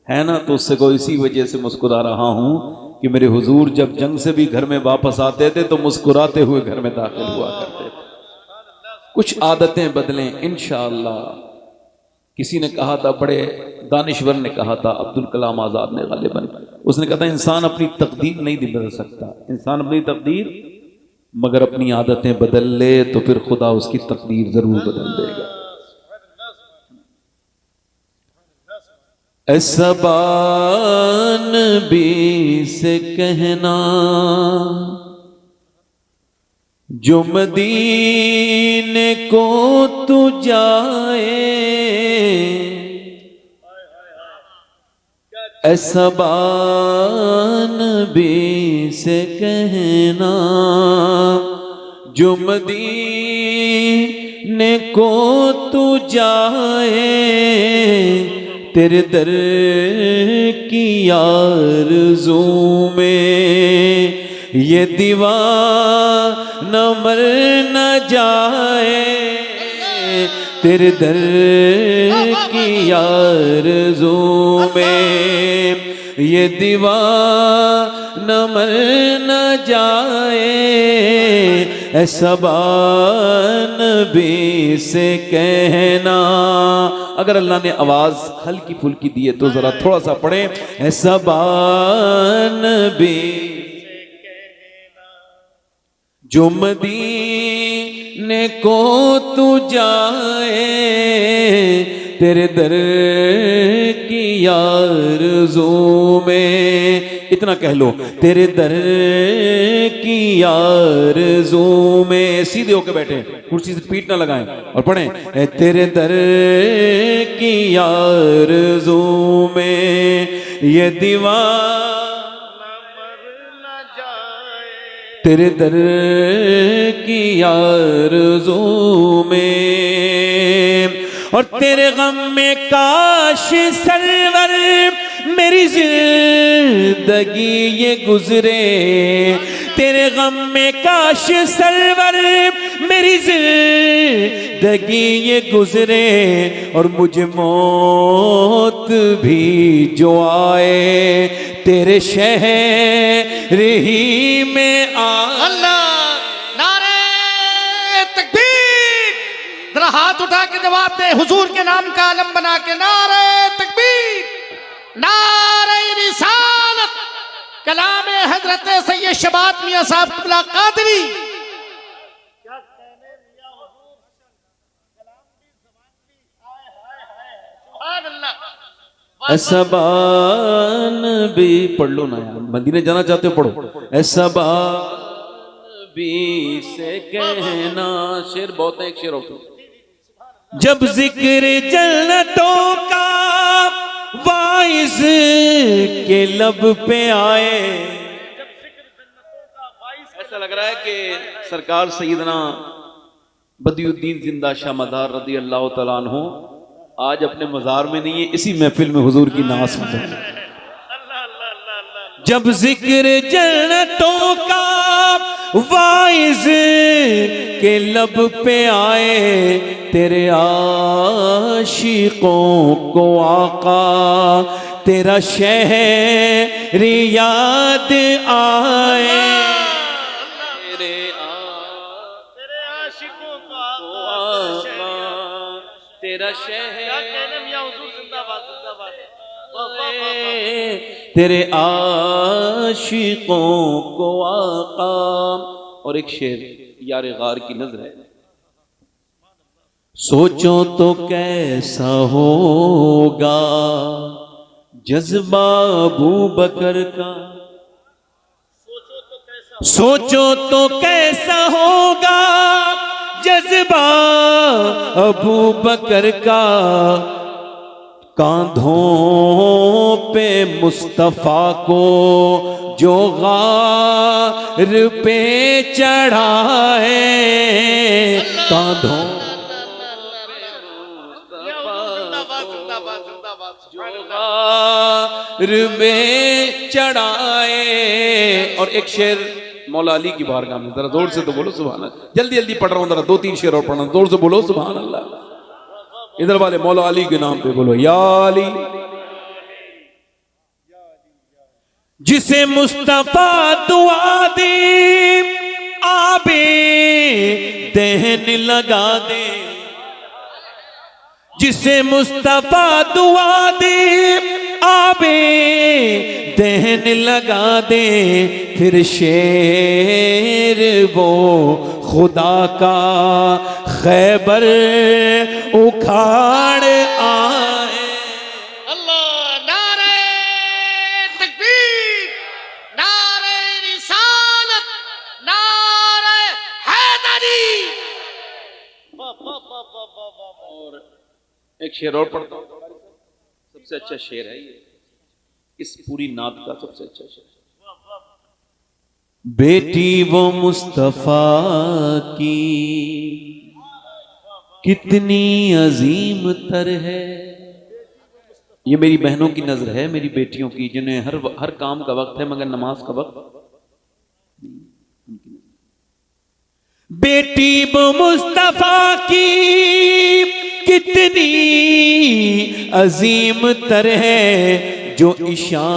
Speaker 1: है ना? तो उससे कोई इसी वजह से मुस्कुरा रहा हूं कि मेरे हुजूर जब जंग से भी घर में वापस आते थे तो मुस्कुराते हुए घर में दाखिल हुआ करते थे। कुछ आदतें बदलें इंशाअल्लाह। किसी ने कहा था, बड़े दानिश्वर ने कहा था, अब्दुल कलाम आज़ाद ने गालिबन, उसने कहा था इंसान अपनी तकदीर नहीं बदल सकता, इंसान अपनी तकदीर मगर अपनी आदतें बदल ले तो फिर खुदा उसकी तकदीर जरूर बदल देगा। ऐसा बान भी से कहना जो मदीने को तू जाए, ऐसा बान भी से कहना जो मदीने को तू जाए, तेरे दर की आरज़ू में ये दीवाना मर न जाए, तेरे दर की आरज़ू में ये दीवाना मर न जाए, ऐसा बान भी से कहना। अगर अल्लाह ने आवाज हल्की फुल्की दी है तो जरा थोड़ा सा पढ़े, ऐसा बान भी जो मदीने को तू जाए, तेरे दर की आरज़ू में, इतना कह लो, तेरे दर की आरज़ू में, सीधे होके बैठे, कुर्सी से पीठ ना लगाएं और पढ़ें, तेरे दर की आरज़ू में ये दीवाना तेरे दर की आरज़ू में, और तेरे गम में काश सरवर मेरी जिंदगी ये गुजरे, तेरे गम में काश सरवर मेरी जिंदगी ये गुजरे, और मुझे मौत भी जो आए तेरे शहर ही में आ।
Speaker 3: अल्लाह, नारे तकबीर, जरा हाथ उठा के जवाब दे, हुजूर के नाम का आलम बना के, नारे तकबीर, नारे रिसालत, कलाम हजरत सैयद शबात मियां साहब क़िबला कादरी। क्या कहने मियां हुजूर, कलाम भी ज़बान भी, हाय हाय हाय, सुभान अल्लाह।
Speaker 1: ऐसा बान भी, पढ़ लो ना यार, मदीने जाना चाहते हो पढ़ो, ऐसा बान भी से कहना, शेर बहुत है, एक शेर और जब जिक्र जन्नतों का वाइज के लब पे आए, ऐसा लग रहा है कि सरकार सैयदना बदियुद्दीन जिंदा शाह मदार रज़ी अल्लाह तआला अन्हु आज अपने मज़ार में नहीं है, इसी महफिल में हुजूर की नात सुन रहे हैं। जब जिक्र जन्नतों का वाइज के लब पे आए, तेरे आशिकों को आका तेरा शहर याद आए, तेरे आशिकों को आका तेरा शहर, तेरे आशिकों को आका। और एक शेर यार गार की नजर है, सोचो तो कैसा होगा जज्बा अबू बकर का, सोचो तो कैसा होगा जज्बा अबू बकर का, कांधों पे मुस्तफा को जो गार पे चढ़ाए, कांधों में चढ़ाए। और एक शेर मौला अली की बारगाह में, जरा जोर से तो बोलो सुभान अल्लाह। जल्दी जल्दी पढ़ रहा हूं, जरा 2-3 शेर और पढ़ना, जोर से बोलो सुभान अल्लाह। इधर वाले मौला अली के नाम पे बोलो या अली। जिसे मुस्तफा दुआ दे आबे दहन लगा दे, जिसे मुस्तफा दुआ दे आबे दहन लगा दे, फिर शेर वो खुदा का खैबर उखाड़ आए।
Speaker 3: अल्लाह, नारे तकबीर, नारे रिसालत, नारे हैदरी।
Speaker 1: और एक शेर और पढ़ता हूं, सबसे अच्छा शेर है ये, इस पूरी नात का सबसे अच्छा शेर। बेटी वो मुस्तफा की कितनी अजीम तर है, ये मेरी बहनों की नजर है, मेरी बेटियों की, जिन्हें हर काम का वक्त है मगर नमाज का वक्त। बेटी वो मुस्तफा की कितनी अजीम तर है, जो इशा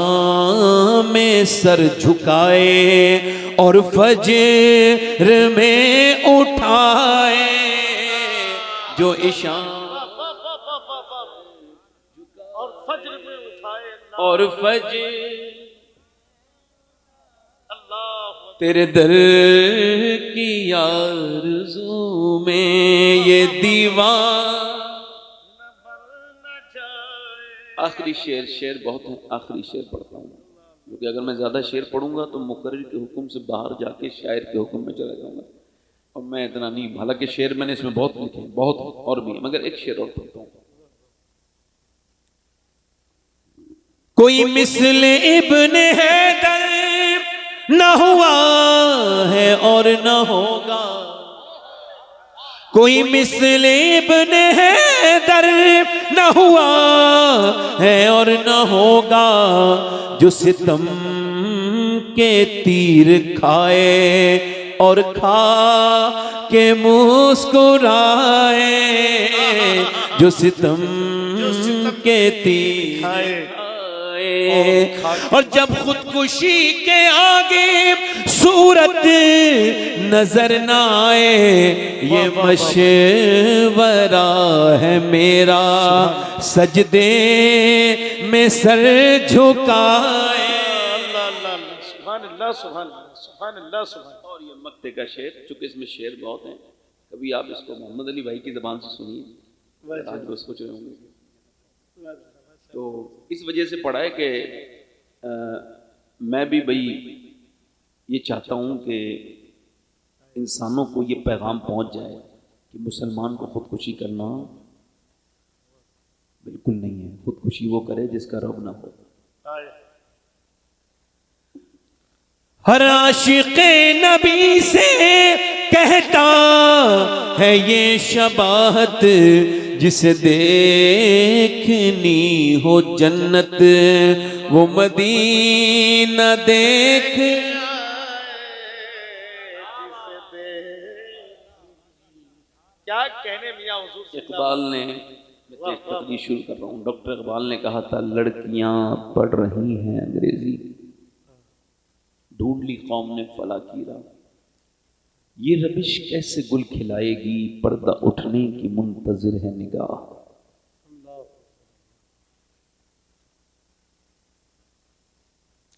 Speaker 1: में सर झुकाए और फजर में उठाए, जो इशा और फजर तेरे दर की आरज़ू में ये दीवार। आखिरी शेर बहुत है, आखिरी शेर पढ़ता हूँ, क्योंकि अगर मैं ज्यादा शेर पढ़ूंगा तो मुकर्रिर के हुक्म से बाहर जाके शायर के हुक्म में चला जाऊंगा, और मैं इतना नहीं, हालांकि शेर मैंने इसमें बहुत लिखे हैं, बहुत और भी है, मगर एक शेर और पढ़ता हूँ। कोई मिस्ल इब्न हैदर न हुआ है और न होगा, कोई मिस्ल इब्न हैदर न हुआ है और न होगा, जो सितम के तीर खाए और खा के मुस्कुराए, जो सितम के तीर खाए और जब खुदकुशी के आगे सूरत नजर न आए, ये मशवरा है मेरा सजदे में सर झुकाए। और ये मक्ते का शेर, चूंकि इसमें शेर बहुत हैं, कभी आप इसको मोहम्मद अली भाई की जबान से सुनिए, आज वो सोच रहे होंगे। तो इस वजह से पढ़ा है कि मैं भी भाई ये चाहता हूँ कि इंसानों को ये पैगाम पहुँच जाए कि मुसलमान को खुदकुशी करना बिल्कुल नहीं है। खुदकुशी वो करे जिसका रब ना हो।
Speaker 4: हर आशिक़ नबी से कहता है ये शबाहत, जिसे देखनी हो जन्नत वो मदीना देख।
Speaker 3: क्या कहने मियां हुजूर से।
Speaker 1: इकबाल ने, मैं तकरीर शुरू कर रहा हूँ, डॉक्टर इकबाल ने कहा था लड़कियां पढ़ रही हैं अंग्रेजी, ढूंढ ली कौम ने फला की राह, ये रबिश कैसे गुल खिलाएगी, पर्दा उठने की मुंतजिर है निगाह।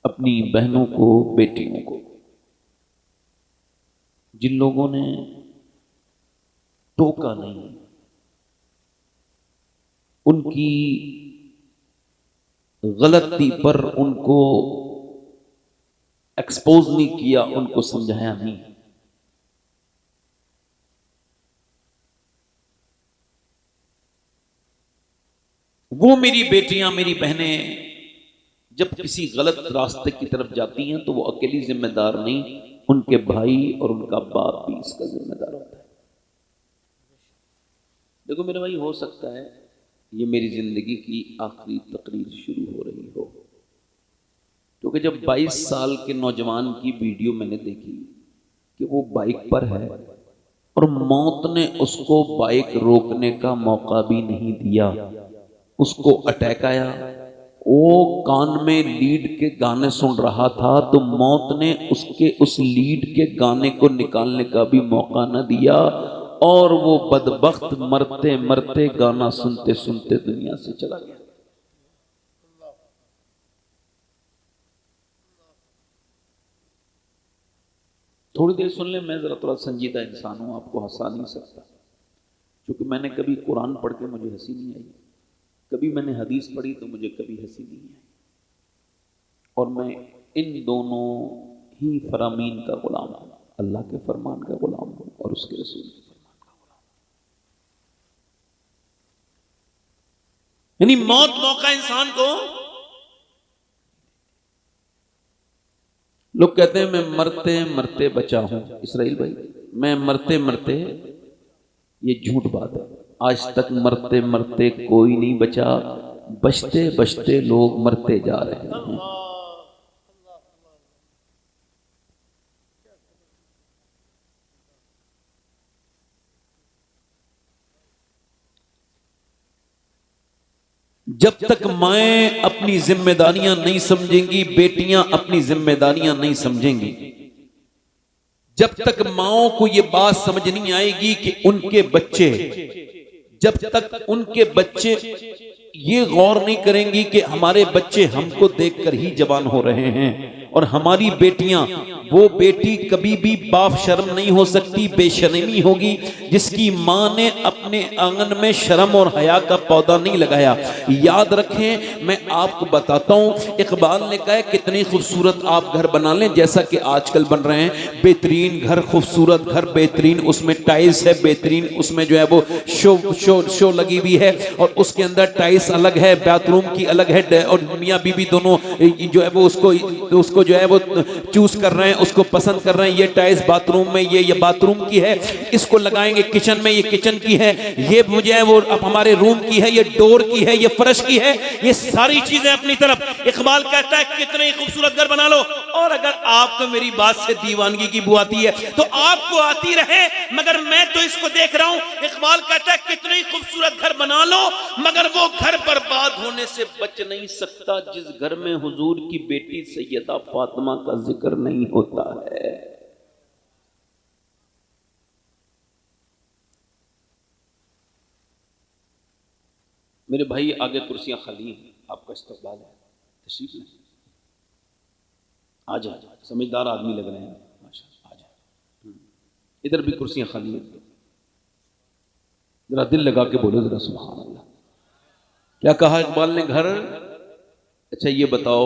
Speaker 1: अपनी बहनों को, बेटियों को, जिन लोगों ने टोका नहीं, उनकी गलती पर उनको एक्सपोज नहीं किया, उनको समझाया नहीं, वो मेरी बेटियां, मेरी बहनें जब किसी गलत रास्ते की तरफ जाती हैं तो वो अकेली जिम्मेदार नहीं, उनके भाई और उनका बाप भी इसका जिम्मेदार होता है। देखो मेरे भाई, हो सकता है ये मेरी जिंदगी की आखिरी तकरीर शुरू हो रही हो, क्योंकि जब 22 साल के नौजवान की वीडियो मैंने देखी कि वो बाइक पर है और मौत ने उसको बाइक रोकने का मौका भी नहीं दिया, उसको अटैक आया, वो कान में लीड के गाने सुन रहा था तो मौत ने उसके उस लीड के गाने को निकालने का भी मौका न दिया और वो बदबख्त मरते मरते गाना सुनते सुनते दुनिया से चला गया। थोड़ी देर सुन ले, मैं जरा थोड़ा संजीदा इंसान हूं, आपको हंसा नहीं सकता, क्योंकि मैंने कभी कुरान पढ़ के मुझे हंसी नहीं आई, कभी मैंने हदीस पढ़ी तो मुझे कभी हंसी नहीं आई, और मैं इन दोनों ही फरामीन का गुलाम हूं, अल्लाह के फरमान का गुलाम हूं और उसके रसूल के फरमान का गुलाम।
Speaker 4: यानी मौत मौका इंसान को,
Speaker 1: लोग कहते हैं मैं मरते मरते बचा हूं, इसराइल भाई मैं मरते मरते, ये झूठ बात है। आज तक मरते मरते कोई नहीं बचा, बचते बचते लोग मरते जा रहे हैं।
Speaker 4: जब तक माएं अपनी जिम्मेदारियां नहीं समझेंगी, बेटियां अपनी जिम्मेदारियां नहीं समझेंगी, जब तक माओं को यह बात समझ नहीं आएगी कि उनके बच्चे, जब तक उनके बच्चे ये गौर नहीं करेंगी कि हमारे बच्चे हमको देखकर ही जवान हो रहे हैं, और हमारी बेटियां, वो बेटी कभी भी बाप शर्म नहीं हो सकती, बेशर्मी होगी जिसकी मां ने अपने आंगन में शर्म और हया का पौधा नहीं लगाया। याद रखें, मैं आपको बताता हूं, इकबाल ने कहा कितनी खूबसूरत आप घर बना लें, जैसा कि आजकल बन रहे हैं, बेहतरीन घर, खूबसूरत घर, बेहतरीन उसमें टाइल्स है, बेहतरीन उसमें जो है वो शो लगी हुई है, और उसके अंदर टाइल्स अलग है, बाथरूम की अलग है, और मियां बीबी दोनों जो है वो उसको जो है वो चूज कर रहे हैं, उसको पसंद कर रहे हैं, ये टाइल्स बाथरूम में, ये बाथरूम की है, इसको लगाएंगे किचन में, ये किचन की है, ये मुझे है वो अब हमारे रूम की है, ये डोर की है, ये फर्श की है, ये सारी चीजें अपनी तरफ। इकबाल कहता है कितने खूबसूरत घर बना लो, और अगर आपको मेरी बात से दीवानगी की बू आती है तो आपको आती रहे, मगर मैं तो इसको देख रहा हूं। इकबाल कहता है कितने खूबसूरत घर बना लो, मगर वो घर बर्बाद होने से बच नहीं सकता जिस घर में हुजूर की बेटी सैयदा फातिमा का जिक्र नहीं होता है। मेरे भाई आगे कुर्सियां खाली हैं, आपका इस्तकबाल है, तशरीफ लें, आ जाए, समझदार आदमी लग रहे हैं, माशाअल्लाह, आ जाए, इधर भी कुर्सियां खाली हैं, जरा दिल लगा के बोलो जरा सुभान अल्लाह। क्या कहा इकबाल ने? घर। अच्छा ये बताओ,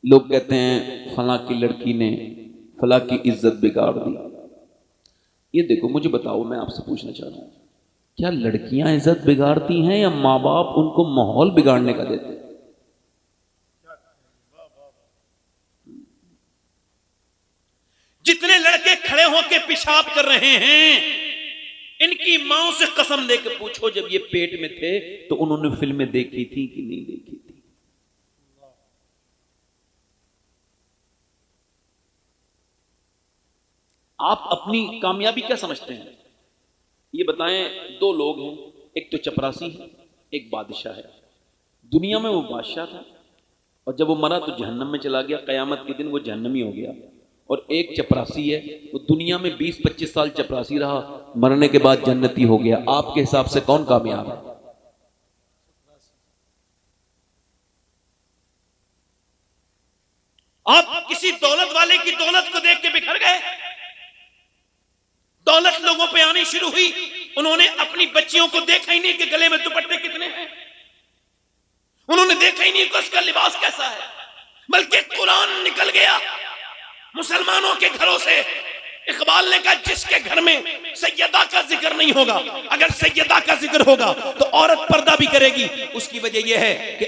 Speaker 4: लोग कहते हैं फला की लड़की ने फला की इज्जत बिगाड़ दी। ये देखो, मुझे बताओ, मैं आपसे पूछना चाह रहा हूं,
Speaker 1: क्या लड़कियां इज्जत बिगाड़ती हैं या माँ बाप उनको माहौल बिगाड़ने का देते हैं?
Speaker 4: जितने लड़के खड़े होकर पेशाब कर रहे हैं, इनकी माओ से कसम लेकर पूछो जब ये पेट में थे तो उन्होंने फिल्में देखी थी कि नहीं देखी थी? आप अपनी कामयाबी क्या समझते हैं? ये बताएं। दो लोग हैं, एक तो चपरासी है, एक बादशाह है। दुनिया में वो बादशाह था और जब वो मरा तो जहन्नम में चला गया, कयामत के दिन वो जहन्नमी हो गया। और एक चपरासी है, वो दुनिया में 20-25 साल चपरासी रहा, मरने के बाद जन्नती हो गया। आपके हिसाब से कौन कामयाब है? आप किसी दौलत वाले की दौलत को देख के बिखर गए। दौलत लोगों पे आनी शुरू हुई, उन्होंने अपनी बच्चियों को देखा ही नहीं कि गले में दुपट्टे कितने हैं, उन्होंने देखा ही नहीं कि उसका लिबास कैसा है, बल्कि कुरान निकल गया मुसलमानों के घरों से। इकबाल ने कहा जिसके घर में सैयदा का जिक्र नहीं होगा, अगर सैयदा का जिक्र होगा तो औरत पर्दा भी करेगी। उसकी वजह यह है कि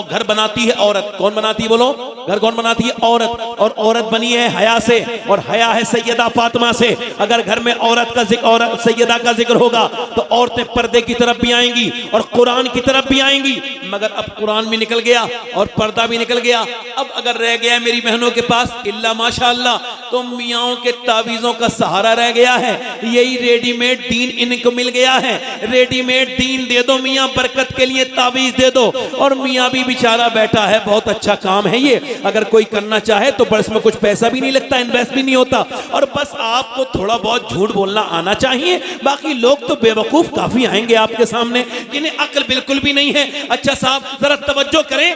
Speaker 4: घर बनाती है औरत। कौन बनाती है बोलो? घर कौन बनाती है? औरत। और औरत बनी है हया से, और हया है सैयदा फातिमा से। अगर घर में औरत का जिक्र, औरत सैयदा का जिक्र होगा तो औरतें पर्दे की तरफ भी आएंगी और कुरान की तरफ भी आएंगी। मगर अब कुरान भी निकल गया और पर्दा भी निकल गया। अब अगर रह गया मेरी बहनों के पास इल्ला माशाअल्लाह तो मियाओं के तावीज़ों का सहारा रह गया है। यही रेडीमेड दीन इनको मिल गया है। रेडीमेड दीन दे दो मियां, बरकत के लिए तावीज़ दे दो। और मियां भी बेचारा बैठा है, बहुत अच्छा काम है ये, अगर कोई करना चाहे तो बस में कुछ पैसा भी नहीं लगता, इन्वेस्ट भी नहीं होता, और बस आपको थोड़ा बहुत झूठ बोलना आना चाहिए। बाकी लोग तो बेवकूफ काफी आएंगे आपके सामने जिन्हें अक्ल बिल्कुल भी नहीं है। अच्छा साहब जरा तवज्जो करें।